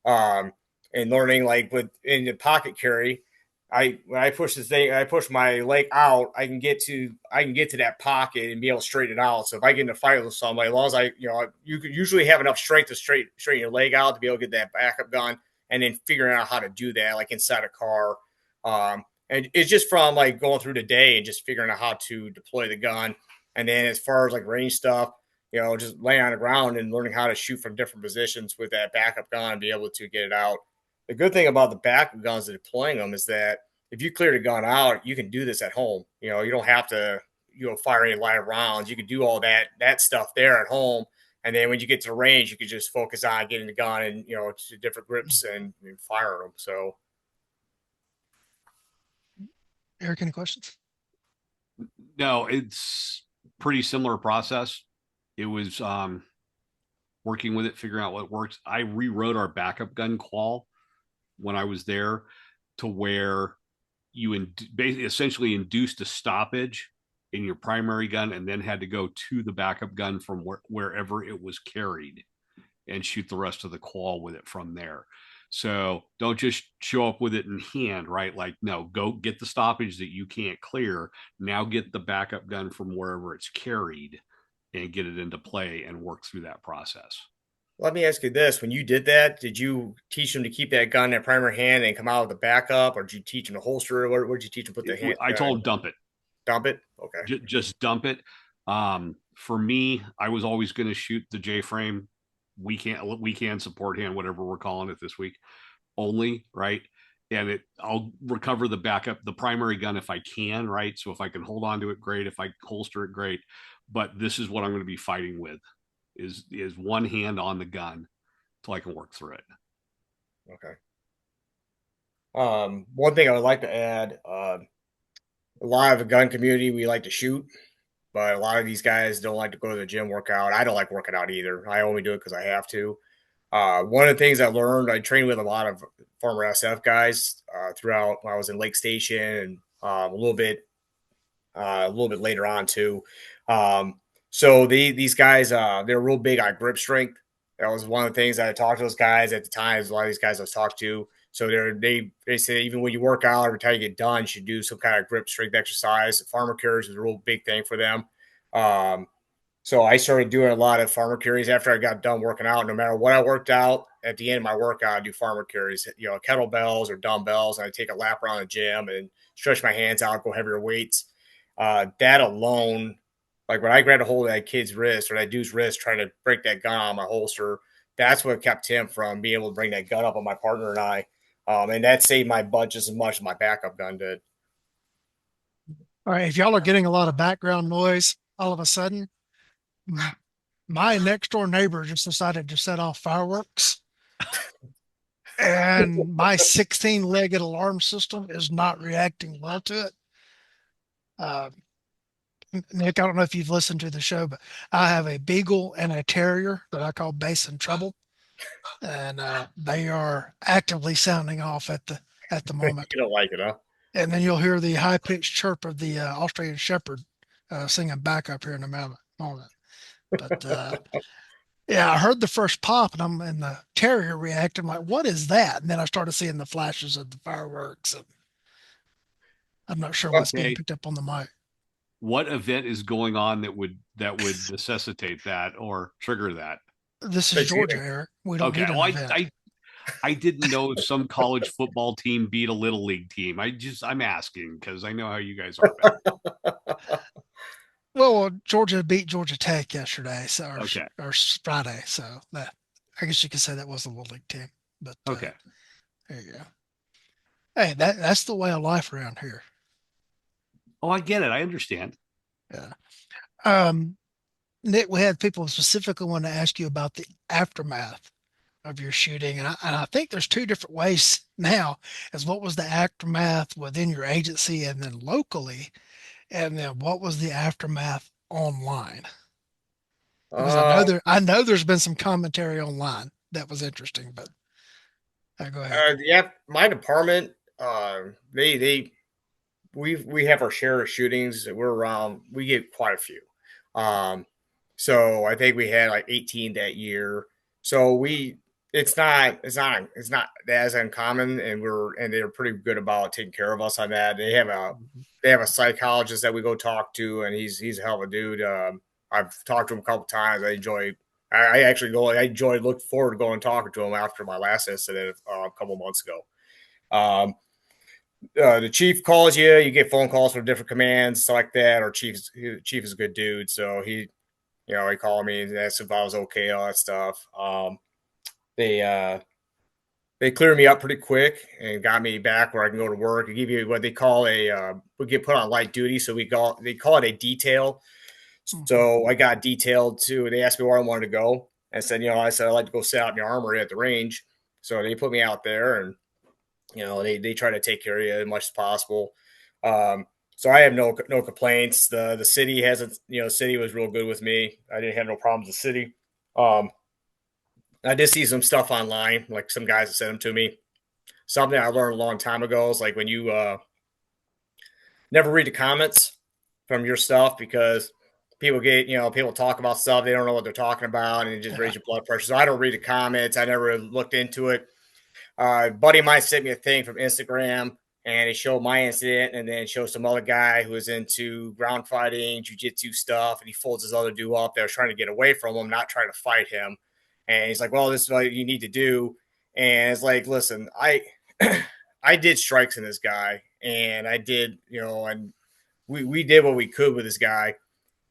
um, and learning like with in the pocket carry. When I push this thing, I push my leg out. I can get to that pocket and be able to straighten it out. So if I get in a fight with somebody, as long as you could usually have enough strength to straighten your leg out to be able to get that backup gun, and then figuring out how to do that, like inside a car. And it's just from like going through the day and just figuring out how to deploy the gun. And then as far as like range stuff, just laying on the ground and learning how to shoot from different positions with that backup gun and be able to get it out. The good thing about the backup guns and deploying them is that if you clear the gun out, you can do this at home. You don't have to, fire any live rounds. You can do all that stuff there at home. And then when you get to the range, you can just focus on getting the gun and, to different grips and fire them. So Eric, any questions? no, it's pretty similar process. It was working with it, figuring out what works. I rewrote our backup gun qual when I was there to where you basically essentially induced a stoppage in your primary gun and then had to go to the backup gun from wherever it was carried and shoot the rest of the qual with it from there. So don't just show up with it in hand, right? Like, no, go get the stoppage that you can't clear. Now get the backup gun from wherever it's carried and get it into play and work through that process. Let me ask you this: when you did that, did you teach them to keep that gun in primary hand and come out with the backup, or did you teach them to holster it? What did you teach them? Put the hand, I told them dump it. dump it. Okay. Just dump it. For me, I was always going to shoot the J frame. We can support hand, whatever we're calling it this week only, right? And I'll recover the backup, the primary gun if I can, right? So if I can hold on to it, great. If I holster it, great. But this is what I'm going to be fighting with is one hand on the gun till I can work through it. Okay. One thing I would like to add, a lot of the gun community, we like to shoot, but a lot of these guys don't like to go to the gym workout. I don't like working out either. I only do it because I have to. One of the things I learned, I trained with a lot of former SF guys throughout when I was in Lake Station and a little bit later on too. So these guys, they're real big on grip strength. That was one of the things that I talked to those guys at the time. A lot of these guys I was talking to. So they say even when you work out, every time you get done, you should do some kind of grip strength exercise. Farmer carries is a real big thing for them. So I started doing a lot of farmer carries after I got done working out. No matter what I worked out, at the end of my workout, I do farmer carries, kettlebells or dumbbells, and I take a lap around the gym and stretch my hands out, go heavier weights. That alone, like when I grabbed a hold of that kid's wrist or that dude's wrist trying to break that gun out of my holster, that's what kept him from being able to bring that gun up on my partner and I. And that saved my butt just as much as my backup gun did. All right, if y'all are getting a lot of background noise all of a sudden, my next door neighbor just decided to set off fireworks, and my 16-legged alarm system is not reacting well to it. Uh, Nick, I don't know if you've listened to the show, but I have a beagle and a terrier that I call Bass in Trouble, and they are actively sounding off at the You moment. don't like it, huh? And then you'll hear the high pitched chirp of the Australian Shepherd singing back up here in a moment. But yeah, I heard the first pop, and the terrier reacted. I'm like, "What is that?" And then I started seeing the flashes of the fireworks. And I'm not sure what's being Okay. picked up on the mic. What event is going on that would necessitate that or trigger that? This is Georgia, Thanksgiving. Eric. We don't Okay. need an Well, event. I didn't know if some college football team beat a little league team. I'm asking because I know how you guys are about Well, Georgia beat Georgia Tech yesterday, so it. Okay. or Friday. So that I guess you could say that was a little league team. But Okay. there you go. Hey, that's the way of life around here. Oh, I get it. I understand. Yeah. Um, Nick, we had people specifically want to ask you about the aftermath of your shooting, and I think there's two different ways now. As what was the aftermath within your agency, and then locally, and then what was the aftermath online? Because Uh, I know there's been some commentary online that was interesting, but go ahead. yeah, my department, they we have our share of shootings. We're around. We get quite a few. Um, so I think we had like 18 that year. So it's not as uncommon, and they're pretty good about taking care of us on that. They have a psychologist that we go talk to, and he's a hell of a dude. I've talked to him a couple times. I actually go. I enjoyed look forward to going and talking to him after my last incident a couple months ago. Um, the chief calls you. You get phone calls from different commands, stuff like that. Our chief is a good dude, so he called me and asked if I was okay, all that stuff. They they cleared me up pretty quick and got me back where I can go to work and give you what they call we get put on light duty, so they call it a detail. Mhm. So I got detailed to. They asked me where I wanted to go. I said, I said I'd like to go sit out in the armory at the range. So they put me out there, and they try to take care of you as much as possible. So I have no complaints. The city hasn't. The city was real good with me. I didn't have no problems with the city. I did see some stuff online, like some guys that sent them to me. Something I learned a long time ago is like when you never read the comments from your stuff because people get, people talk about stuff they don't know what they're talking about and it just Yeah. raises your blood pressure. So I don't read the comments. I never looked into it. A buddy of mine sent me a thing from Instagram and it showed my incident and then it showed some other guy who was into ground fighting, jujitsu stuff, and he folds his other dude up that was trying to get away from him, not trying to fight him. And he's like, "Well, this is what you need to do." And it's like, listen, I did strikes in this guy, and I did, and we did what we could with this guy.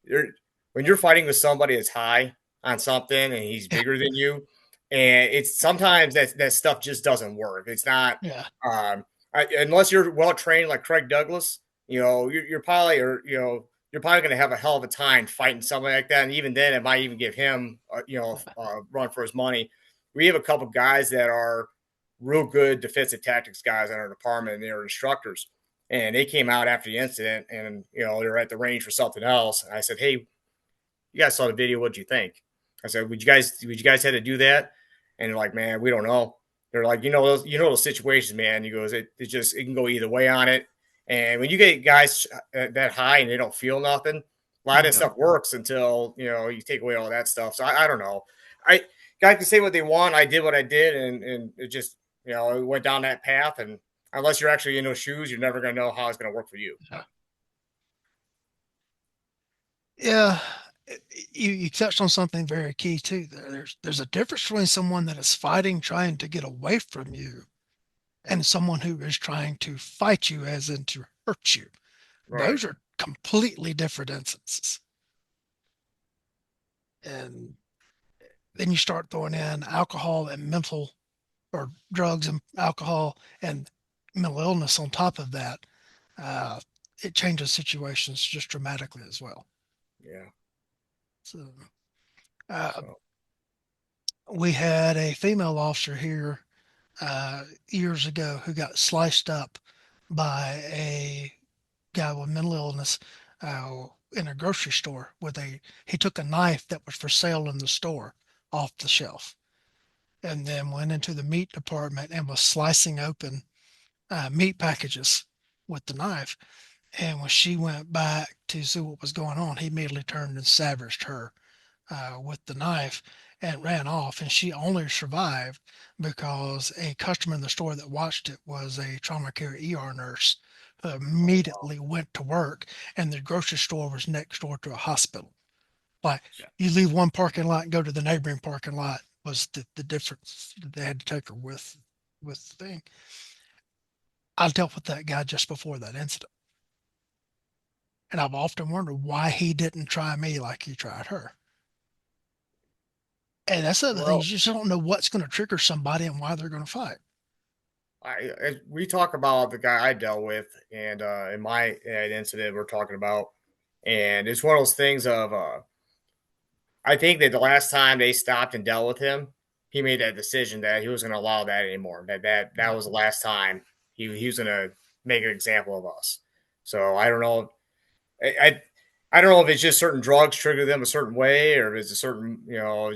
You're, when you're fighting with somebody that's high on something and he's Yeah. bigger than you, and it's sometimes that stuff just doesn't work. It's not Yeah. unless you're well trained like Craig Douglas. You're probably you're probably going to have a hell of a time fighting somebody like that. And even then, it might even give him run for his money. We have a couple guys that are real good defensive tactics guys in our department, and they're instructors and they came out after the incident and they were at the range for something else and I said, "Hey, you guys saw the video, what'd you think?" I said, would you guys had to do that?" And they're like, "Man, we don't know." They're like, those situations, man. He goes, it can go either way on it. And when you get guys that high and they don't feel nothing, a lot of that Mhm. stuff works until you take away all that stuff. So I don't know. I Guys can say what they want. I did what I did, and it just it went down that path. And unless you're actually in those shoes, you're never going to know how it's going to work for you. Yeah. Yeah. You touched on something very key too. There's a difference between someone that is fighting, trying to get away from you, and someone who is trying to fight you, as in to hurt you. Right. Those are completely different instances. And then you start throwing in alcohol and mental, or drugs and alcohol and mental illness on top of that. Uh, it changes situations just dramatically as well. Yeah. So, uh, So we had a female officer here years ago who got sliced up by a guy with mental illness in a grocery store with a he took a knife that was for sale in the store off the shelf and then went into the meat department and was slicing open meat packages with the knife. And when she went back to see what was going on, he immediately turned and savaged her with the knife and ran off. And she only survived because a customer in the store that watched it was a trauma care ER nurse who oh, wow. immediately went to work, and the grocery store was next door to a hospital. Like, Yeah. you leave one parking lot and go to the neighboring parking lot was the difference that they had to take her with the thing. I dealt with that guy just before that incident. And I've often wondered why he didn't try me like he tried her. And that's the other thing. You Well, just don't know what's going to trigger somebody and why they're going to fight. we talk about the guy I dealt with, and in my incident we're talking about, and it's one of those things of I think that the last time they stopped and dealt with him, he made that decision that he was going to allow that anymore. That Yeah. was the last time he was going to make an example of us. So I don't know. I don't know if it's just certain drugs trigger them a certain way, or if it's a certain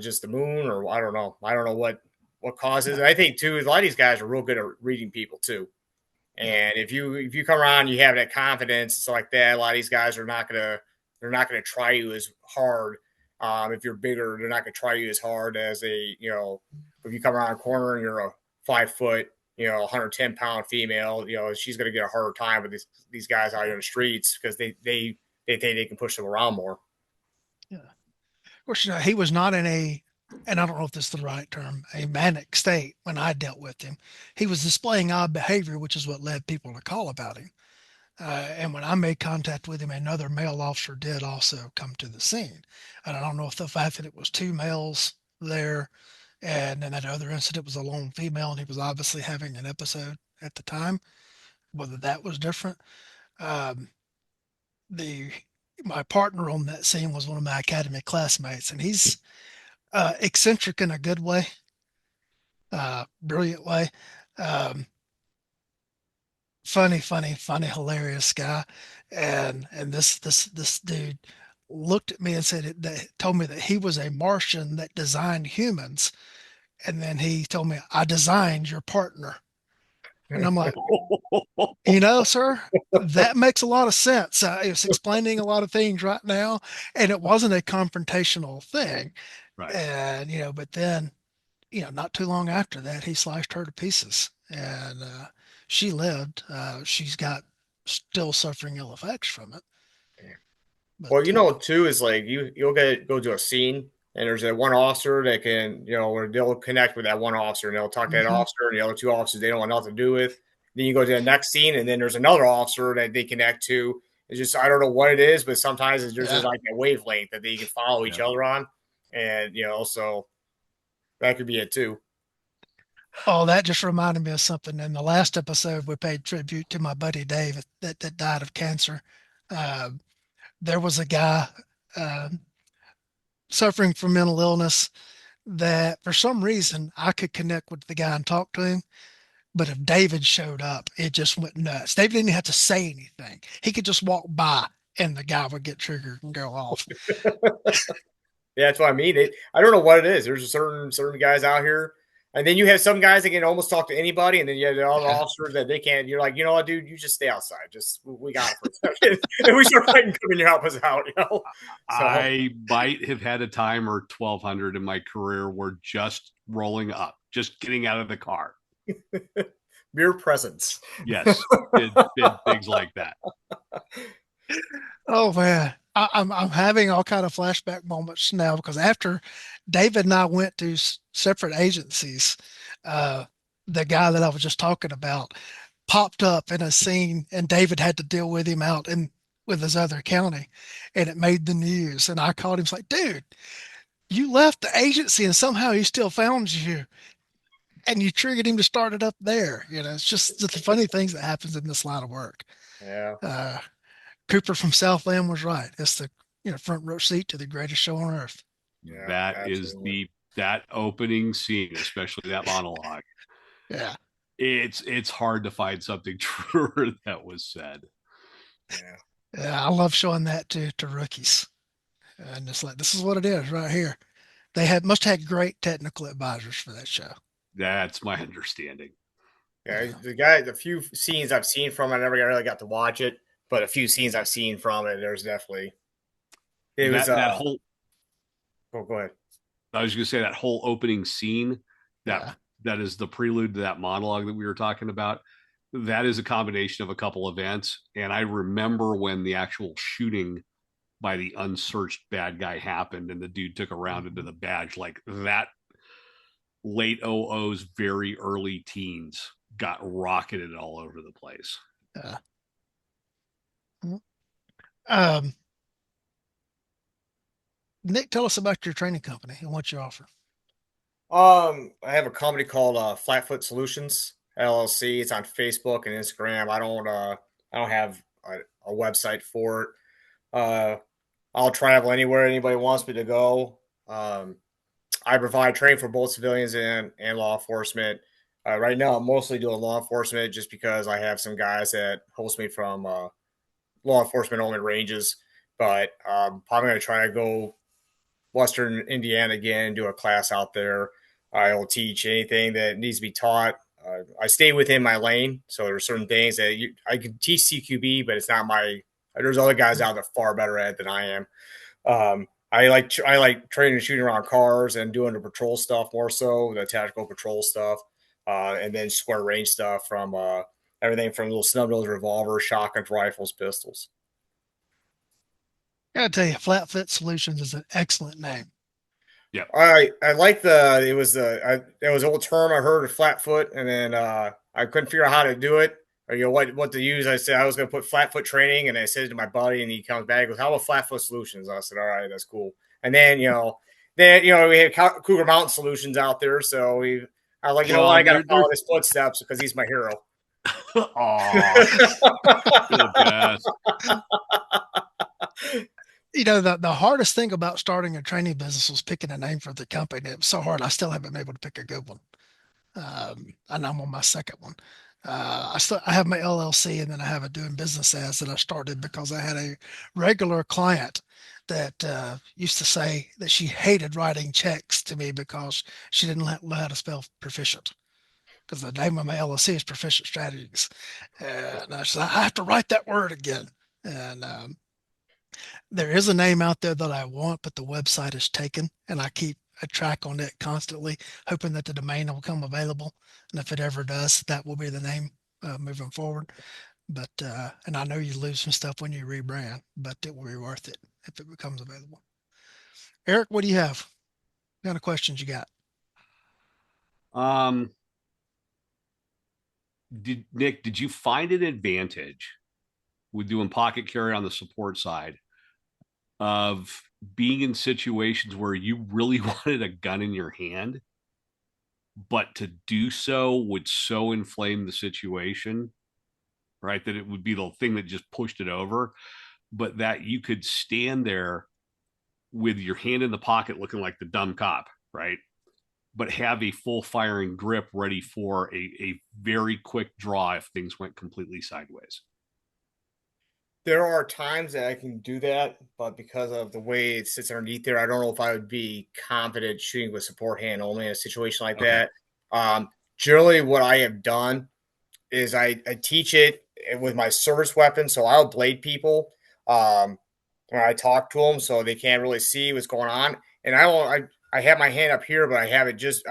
just the moon, or I don't know. I don't know what causes Yeah. it. I think too a lot of these guys are real good at reading people too. Yeah. And if you come around, you have that confidence. It's like that. A lot of these guys are not gonna they're not gonna try you as hard. If you're bigger, they're not gonna try you as hard as if you come around a corner and you're a 5 foot 110 pound female. She's gonna get a harder time with these guys out here in the streets because they think they can push them around more. Yeah. Of course, he was not in and I don't know if this is the right term, a manic state when I dealt with him. He was displaying odd behavior, which is what led people to call about him. And when I made contact with him, another male officer did also come to the scene. And I don't know if the fact that it was two males there, and then that other incident was a lone female, and he was obviously having an episode at the time, whether that was different. Um, the My partner on that scene was one of my academy classmates, and he's eccentric in a good way, brilliant way. Um, funny, hilarious guy. And this dude looked at me and said that told me that he was a Martian that designed humans And then he told me, I designed your partner. And I'm like, sir, that makes a lot of sense. It's explaining a lot of things right now. And it wasn't a confrontational thing. Right. And, but then, not too long after that, he sliced her to pieces. And she lived. She's got still suffering ill effects from it. But Well, too, is like you'll go to a scene and there's that one officer that can, where they'll connect with that one officer and they'll talk to that mhm. officer and the other two officers they don't want nothing to do with. Then you go to the next scene and then there's another officer that they connect to. It's just I don't know what it is, but sometimes there's Yeah. just like a wavelength that they can follow each Yeah. other on, and so that could be it too. Oh, that just reminded me of something. In the last episode, we paid tribute to my buddy Dave that died of cancer. Uh, there was a guy uh, suffering from mental illness that for some reason I could connect with the guy and talk to him. But if David showed up, it just went nuts. David didn't have to say anything. He could just walk by and the guy would get triggered and go off. Yeah, that's what I mean. I don't know what it is. There's certain guys out here, and then you have some guys that can almost talk to anybody, and then you have the other Yeah. officers that they can't. You're like, you know what, dude, you just stay outside. Just we got it for a second, and we start fighting, come in, you help us out. So I might have had a time or 1200 in my career where just rolling up, just getting out of the car. mere presence. Yes, did things like that. Oh man, I'm having all kind of flashback moments now because after David and I went to separate agencies, uh, the guy that I was just talking about popped up in a scene, and David had to deal with him out in with his other county, and it made the news. And I called him, like, dude, you left the agency, and somehow he still found you, and you triggered him to start it up there. It's just the funny things that happens in this line of work. Yeah, Uh, Cooper from Southland was right. It's the front row seat to the greatest show on earth. yeah, That is absolutely. that opening scene, especially that monologue. Yeah, It's hard to find something truer that was said. Yeah, yeah. I love showing that to rookies, and it's like this is what it is right here. They had must have had great technical advisors for that show. That's my understanding. yeah. Yeah, The few scenes I've seen from it, I never really got to watch it, but a few scenes I've seen from it, there's definitely it was. That whole Oh, go ahead. I was going to say that whole opening scene that yeah. that is the prelude to that monologue that we were talking about. That is a combination of a couple events, and I remember when the actual shooting by the unsearched bad guy happened, and the dude took a round into the badge. Like that, late OO's very early teens got rocketed all over the place. Yeah. Um, Nick, tell us about your training company and what you offer. I have a company called Flatfoot Solutions LLC. It's on Facebook and Instagram. I don't have a website for it. Uh, I'll travel anywhere anybody wants me to go. Um, I provide training for both civilians and law enforcement. Right now, I'm mostly doing law enforcement just because I have some guys that host me from law enforcement only ranges. But probably going to try to go Western Indiana again, do a class out there. I will teach anything that needs to be taught. I stay within my lane, so there's certain things that I can teach CQB, but it's not my. There's other guys out there far better at it than I am. I like training and shooting around cars and doing the patrol stuff more so, the tactical patrol stuff, and then square range stuff from everything from little snub nose revolvers, shotguns, rifles, pistols. I gotta tell you, Flatfoot Solutions is an excellent name. Yep. I like the it was an old term I heard of flat foot, and then I couldn't figure out how to do it or what to use. I said I was going to put flat foot training, and I said it to my buddy, and he comes back and goes, "How about flat foot solutions?" I said, "All right, that's cool." And then we have Cougar Mountain Solutions out there, so I was like, what, Well, I got to follow his footsteps because he's my hero. Aw, you're the best. The hardest thing about starting a training business was picking a name for the company. It was so hard. I still haven't been able to pick a good one. And I'm on my second one. I have my LLC, and then I have a doing business as that I started because I had a regular client that used to say that she hated writing checks to me because she didn't know how to spell proficient. Because the name of my LLC is Proficient Strategies. And I said, I have to write that word again. And there is a name out there that I want, but the website is taken. And I keep a track on it constantly, hoping that the domain will come available. And if it ever does, that will be the name moving forward. But, and I know you lose some stuff when you rebrand, but it will be worth it if it becomes available. Eric, what do you have? What kind of questions you got? Um, did you find an advantage with doing pocket carry on the support side of being in situations where you really wanted a gun in your hand, but to do so would so inflame the situation, right? That it would be the thing that just pushed it over, but that you could stand there with your hand in the pocket looking like the dumb cop, right? But have a full firing grip ready for a very quick draw if things went completely sideways. There are times that I can do that, but because of the way it sits underneath there, I don't know if I would be confident shooting with support hand only in a situation like Okay. that. Generally, what I have done is I teach it with my service weapon, so I'll blade people when I talk to them, so they can't really see what's going on. And I have my hand up here, but I have it just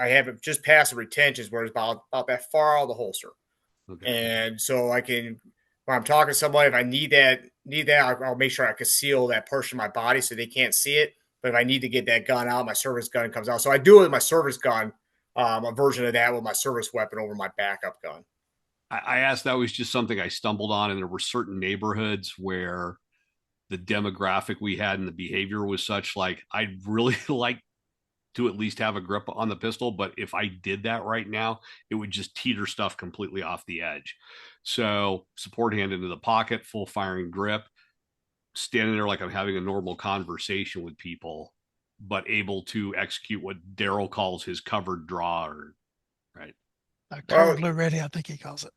past the retentions, where it's about that far out of the holster. Okay. And so I can, when I'm talking to somebody, if I need that, I'll make sure I conceal that portion of my body so they can't see it. But if I need to get that gun out, my service gun comes out. So I do it with my service gun, a version of that with my service weapon over my backup gun. I asked, that was just something I stumbled on, and there were certain neighborhoods where the demographic we had and the behavior was such, like I'd really like to at least have a grip on the pistol, but if I did that right now, it would just teeter stuff completely off the edge. So support hand into the pocket, full firing grip, standing there like I'm having a normal conversation with people, but able to execute what Daryl calls his covered draw, or right. Covered Well, low ready, I think he calls it.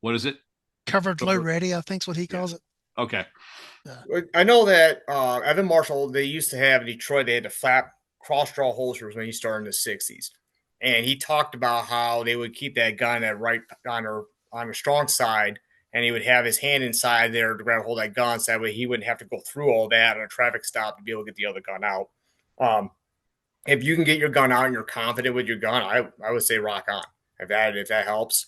What is it? Covered low ready, I think's what he Yeah. calls it. Okay. Yeah. I know that Evan Marshall, they used to have in Detroit, they had the flap cross draw holsters when he started in the 60s. And he talked about how they would keep that gun at right on a strong side, and he would have his hand inside there to grab hold of that gun, so that way he wouldn't have to go through all that on a traffic stop to be able to get the other gun out. Um, if you can get your gun out and you're confident with your gun, I would say rock on if that helps.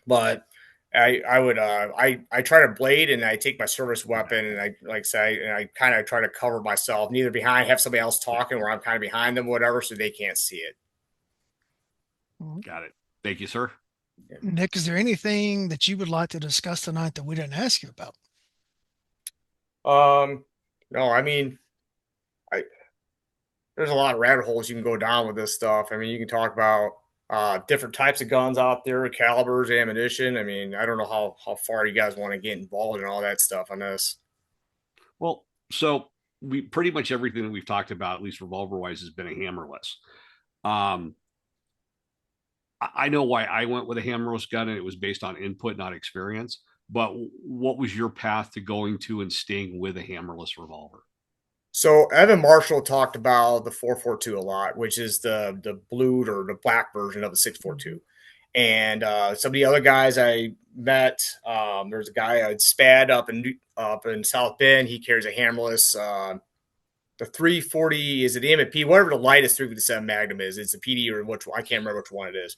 But I would I try to blade and I take my service weapon and I like say and I kind of try to cover myself neither behind have somebody else talking where I'm kind of behind them whatever so they can't see it. Mhm. Got it. Thank you, sir. Nick, is there anything that you would like to discuss tonight that we didn't ask you about? No, I mean I there's a lot of rabbit holes you can go down with this stuff. I mean you can talk about different types of guns out there, calibers, ammunition. I mean I don't know how far you guys want to get involved in all that stuff on this. Well, so we pretty much everything that we've talked about, at least revolver wise, has been a hammerless. Um, I know why I went with a hammerless gun, and it was based on input, not experience. But what was your path to going to and staying with a hammerless revolver? So Evan Marshall talked about the 442 a lot, which is the blue or the black version of the 642. And some of the other guys I met, there's a guy at Spad up in South Bend. He carries a hammerless. The 340 is it the M&P, whatever the lightest 357 Magnum is. It's a PD or which I can't remember which one it is.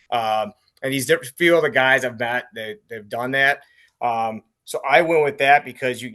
And these different few other guys I've met they've done that. So I went with that because you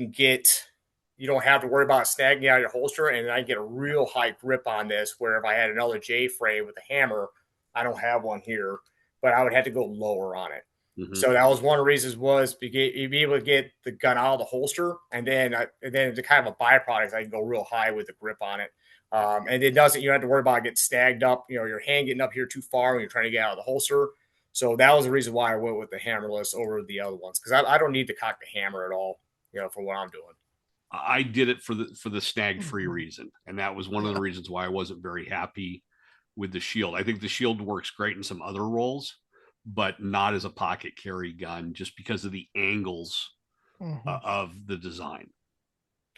don't have to worry about snagging out your holster, and I get a real high grip on this. Where if I had another J frame with a hammer, I don't have one here, but I would have to go lower on it. Mm-hmm. So that was one of the reasons was you'd be able to get the gun out of the holster, and then the kind of a byproduct, I can go real high with the grip on it. And it doesn't, you don't have to worry about getting snagged up, your hand getting up here too far when you're trying to get out of the holster. So that was the reason why I went with the hammerless over the other ones because I don't need to cock the hammer at all, for what I'm doing. I did it for the snag free Mhm. reason, and that was one of the Yeah. reasons why I wasn't very happy with the shield. I think the shield works great in some other roles, but not as a pocket carry gun, just because of the angles Mhm. of the design.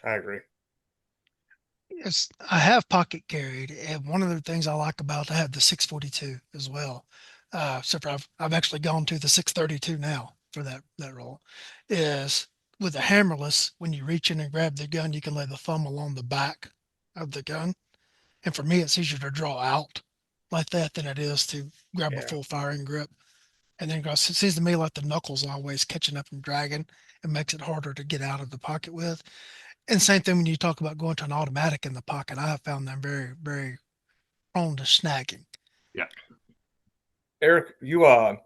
I agree. Yes, I have pocket carried, and one of the things I like about I have the 642 as well. Except for I've actually gone to the 632 now for that role. Is with the hammerless, when you reach in and grab the gun, you can lay the thumb along the back of the gun, and for me, it's easier to draw out like that than it is to grab a Yeah. full firing grip. And then it seems to me like the knuckles always catching up and dragging. It makes it harder to get out of the pocket with. And same thing when you talk about going to an automatic in the pocket. I have found them very, very prone to snagging. Yeah. Eric, you have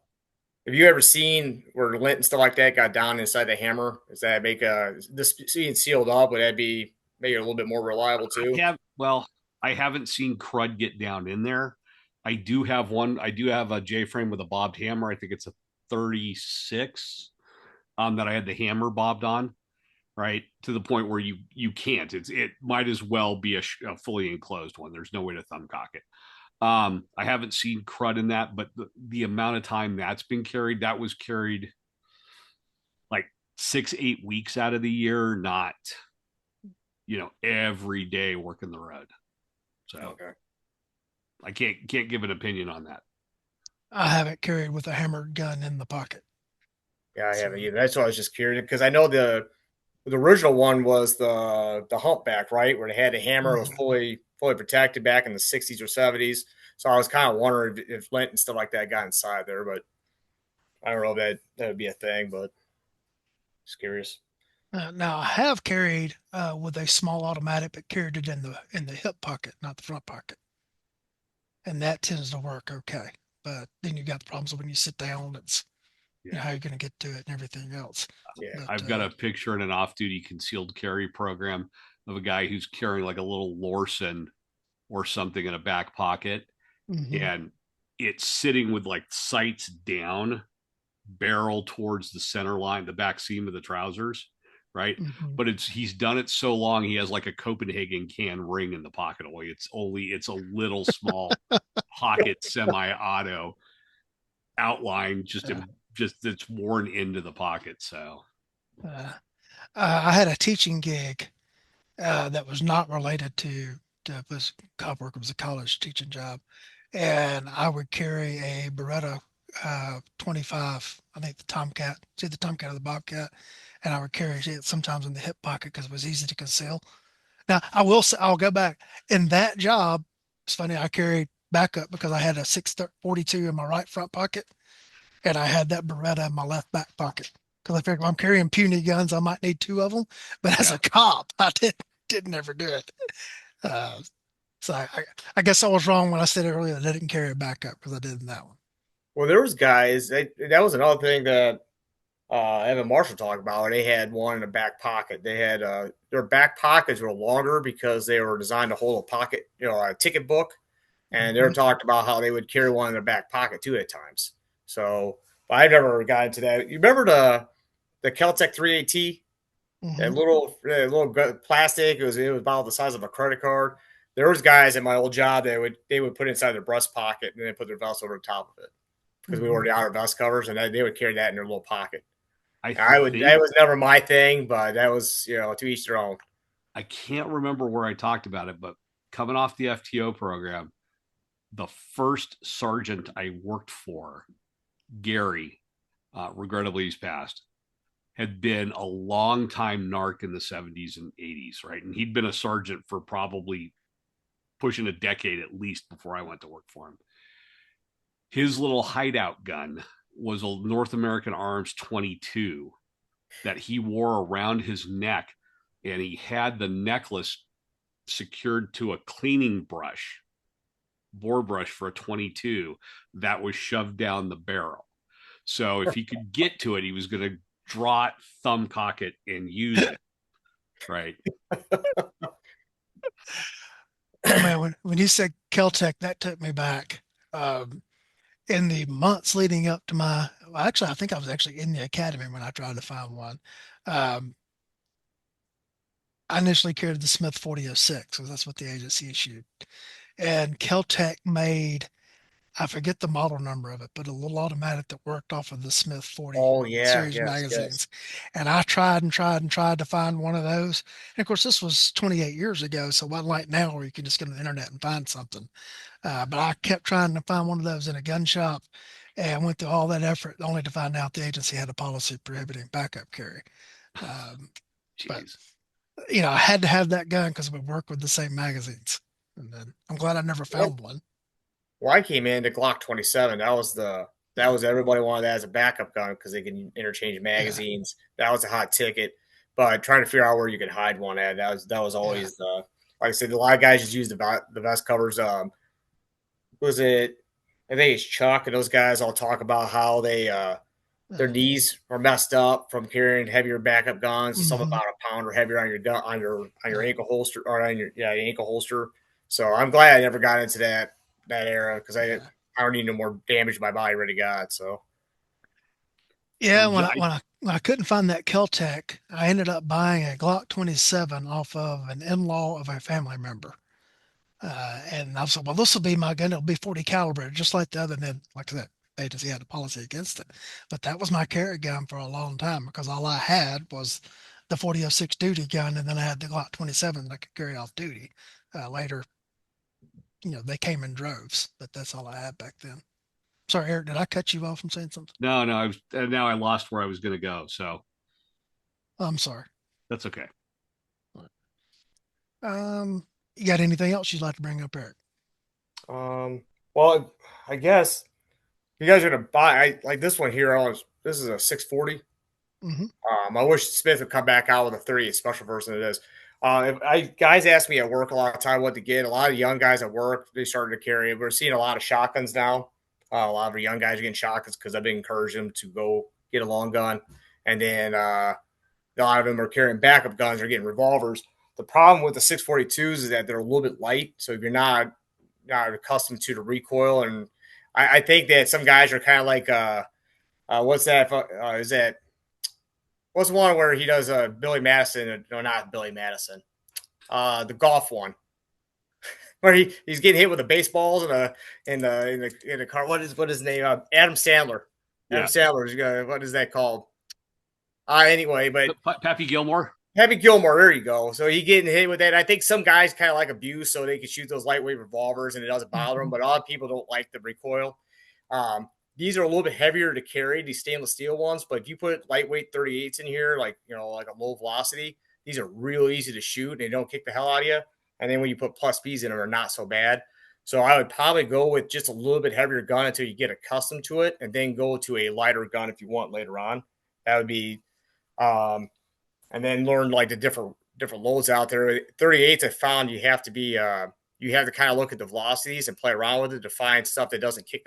you ever seen where lint and stuff like that got down inside the hammer? Does that make this being sealed up? Would that be make it a little bit more reliable I too? have, well, I haven't seen crud get down in there. I do have one. I do have a J frame with a bobbed hammer. I think it's a 36 that I had the hammer bobbed on, right? To the point where you can't. It might as well be a fully enclosed one. There's no way to thumb cock it. I haven't seen crud in that, but the amount of time that's been carried, that was carried like 6, 8 weeks out of the year, not every day working the road. So Okay. I can't give an opinion on that. I haven't carried with a hammered gun in the pocket. Yeah, I So, haven't either. That's why I was just curious because I know the original one was the humpback, right, where they had the hammer, it was mhm. fully protected back in the 60s or 70s. So I was kind of wondering if lint and stuff like that got inside there, but I don't know if that would be a thing, but just curious. Now I have carried with a small automatic, but carried it in the hip pocket, not the front pocket, and that tends to work okay. But then you got the problems when you sit down. It's Yeah. how you're going to get to it and everything else. Yeah. But I've got a picture in an off-duty concealed carry program of a guy who's carrying like a little Lorson or something in a back pocket, mhm, and it's sitting with like sights down, barrel towards the center line, the back seam of the trousers, right? mhm. But he's done it so long he has like a Copenhagen can ring in the pocket. Only it's a little small pocket semi-auto outline, Uh, just that's worn into the pocket. So uh, I had a teaching gig that was not related to was cop work. It was a college teaching job, and I would carry a Beretta 25. I think the Tomcat, see the Tomcat or the Bobcat, and I would carry it sometimes in the hip pocket because it was easy to conceal. Now I will say I'll go back in that job. It's funny I carried backup because I had a 642 in my right front pocket and I had that Beretta in my left back pocket because I figured if I'm carrying puny guns, I might need two of them. But as yeah, a cop, I didn't ever do it. Uh, so I guess I was wrong when I said earlier that I didn't carry a backup because I did in that one. Well, there was guys that was another thing that Evan Marshall talked about. They had one in the back pocket. They had their back pockets were longer because they were designed to hold a pocket, a ticket book. And they were Mhm, talked about how they would carry one in their back pocket too at times. So, but I never got into that. You remember the Keltec 3AT? That mhm, little plastic. It was about the size of a credit card. There was guys at my old job that they would put it inside their breast pocket and then put their vest over the top of it because we wore mhm. the outer vest covers and they would carry that in their little pocket. I I would think that was never my thing, but that was to each their own. I can't remember where I talked about it, but coming off the FTO program, the first sergeant I worked for, Gary, regrettably he's passed, had been a long time narc in the 70s and 80s, right? And he'd been a sergeant for probably pushing a decade at least before I went to work for him. His little hideout gun was a North American Arms 22 that he wore around his neck, and he had the necklace secured to a cleaning brush, bore brush for a 22 that was shoved down the barrel. So if he could get to it, he was going to draw it, thumb cock it, and use it. Right. Oh man, when you said Keltec, that took me back. Um, in the months leading up to well, actually, I think I was actually in the academy when I tried to find one. Um, I initially carried the Smith 4006 because that's what the agency issued. And Keltec made I forget the model number of it, but a little automatic that worked off of the Smith 40 Oh yeah, series yes, yes. magazines. And I tried and tried and tried to find one of those. And of course, this was 28 years ago, so it wasn't like now where you can just go to the internet and find something. But I kept trying to find one of those in a gun shop and went through all that effort only to find out the agency had a policy prohibiting backup carry. Um, but Jeez. I had to have that gun because we work with the same magazines. And then I'm glad I never Well, found one. I came in the Glock 27. That was everybody wanted that as a backup gun because they can interchange Yeah, magazines. That was a hot ticket. But trying to figure out where you could hide one at, that was yeah. always the like I said, a lot of guys just use the vest covers. Was it I think it's Chuck and those guys all talk about how their Uh, knees are messed up from carrying heavier backup guns, something hmm about a pound or heavier on your gun on your yeah, ankle holster or on your ankle holster. So I'm glad I never got into that era because yeah. I don't need no more damage my body already got. So Yeah, I'm just, I, when I couldn't find that Keltec, I ended up buying a Glock 27 off of an in-law of a family member. And I was like, well, this will be my gun. It'll be 40 caliber, just like the other. And then, like I said, agency had a policy against it. But that was my carry gun for a long time because all I had was the 4006 duty gun, and then I had the Glock 27 that I could carry off duty. Later, they came in droves, but that's all I had back then. Sorry, Eric, did I cut you off from saying something? no, no, I was, now I lost where I was going to go. So I'm sorry. that's okay. You got anything else you'd like to bring up, Eric? um, well, I guess you guys are gonna buy like this one here. This is a 640. Hmm. I wish Smith would come back out with a 38 special version of this. If guys ask me at work a lot of time what to get. A lot of young guys at work they started to carry it. We're seeing a lot of shotguns now. A lot of our young guys are getting shotguns because I've been encouraging them to go get a long gun, and then a lot of them are carrying backup guns or getting revolvers. The problem with the 642s is that they're a little bit light, so if you're not accustomed to the recoil, and I think that some guys are kind of like what's that? Is that what's the one where he does Billy Madison? No, not Billy Madison. The golf one where he's getting hit with the baseballs in the car. What is his name? Adam Sandler. Adam Yeah. Sandler's what is that called? Anyway, but Pappy Gilmore. Happy Gilmore, there you go. So he getting hit with that. I think some guys kind of like abuse, so they can shoot those lightweight revolvers and it doesn't bother them. Hmm. But a lot of people don't like the recoil. Um, these are a little bit heavier to carry, these stainless steel ones. But if you put lightweight 38s in here, like like a low velocity, these are real easy to shoot and they don't kick the hell out of you. And then when you put plus Bs in them, they're not so bad. So I would probably go with just a little bit heavier gun until you get accustomed to it, and then go to a lighter gun if you want later on. That would be um, and then learn like the different loads out there. 38s, I found you have to kind of look at the velocities and play around with it to find stuff that doesn't kick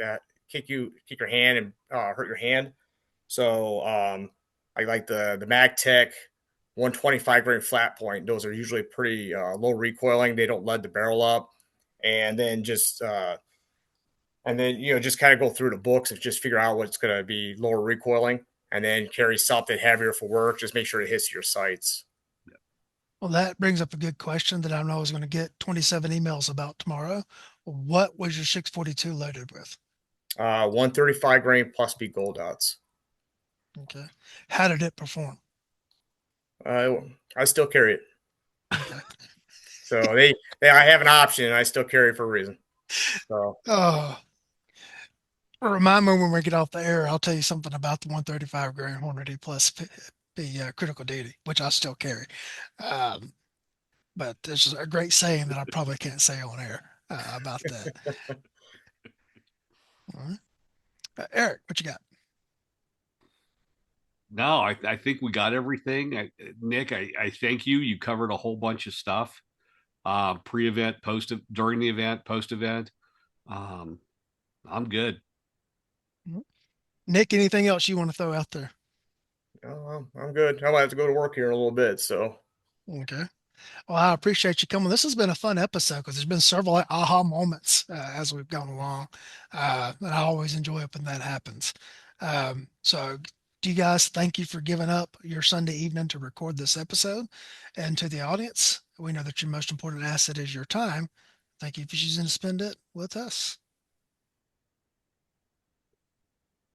your hand and hurt your hand. So I like the MagTech 125 grain flat point. Those are usually pretty low recoiling. They don't lead the barrel up, and then just kind of go through the books and just figure out what's going to be lower recoiling, and then carry something heavier for work. Just make sure it hits your sights. Well, that brings up a good question that I know I was going to get 27 emails about tomorrow. What was your 642 loaded with? 135 grain plus B gold dots. Okay. How did it perform? Uh, I still carry it. Okay. So I have an option and I still carry it for a reason. So Oh, remind me when we get off the air, I'll tell you something about the 135 grain Hornady plus the critical duty, which I still carry. Um, but there's a great saying that I probably can't say on air about that. All right. Eric, what you got? No, I think we got everything. Nick, I thank you. You covered a whole bunch of stuff. Pre-event, post, during the event, post-event. Um, I'm good. Nick, anything else you want to throw out there? I'm good. I might have to go to work here in a little bit. So Okay. Well, I appreciate you coming. This has been a fun episode because there's been several aha moments as we've gone along. And I always enjoy it when that happens. So, do you guys thank you for giving up your Sunday evening to record this episode? And to the audience, we know that your most important asset is your time. Thank you for choosing to spend it with us.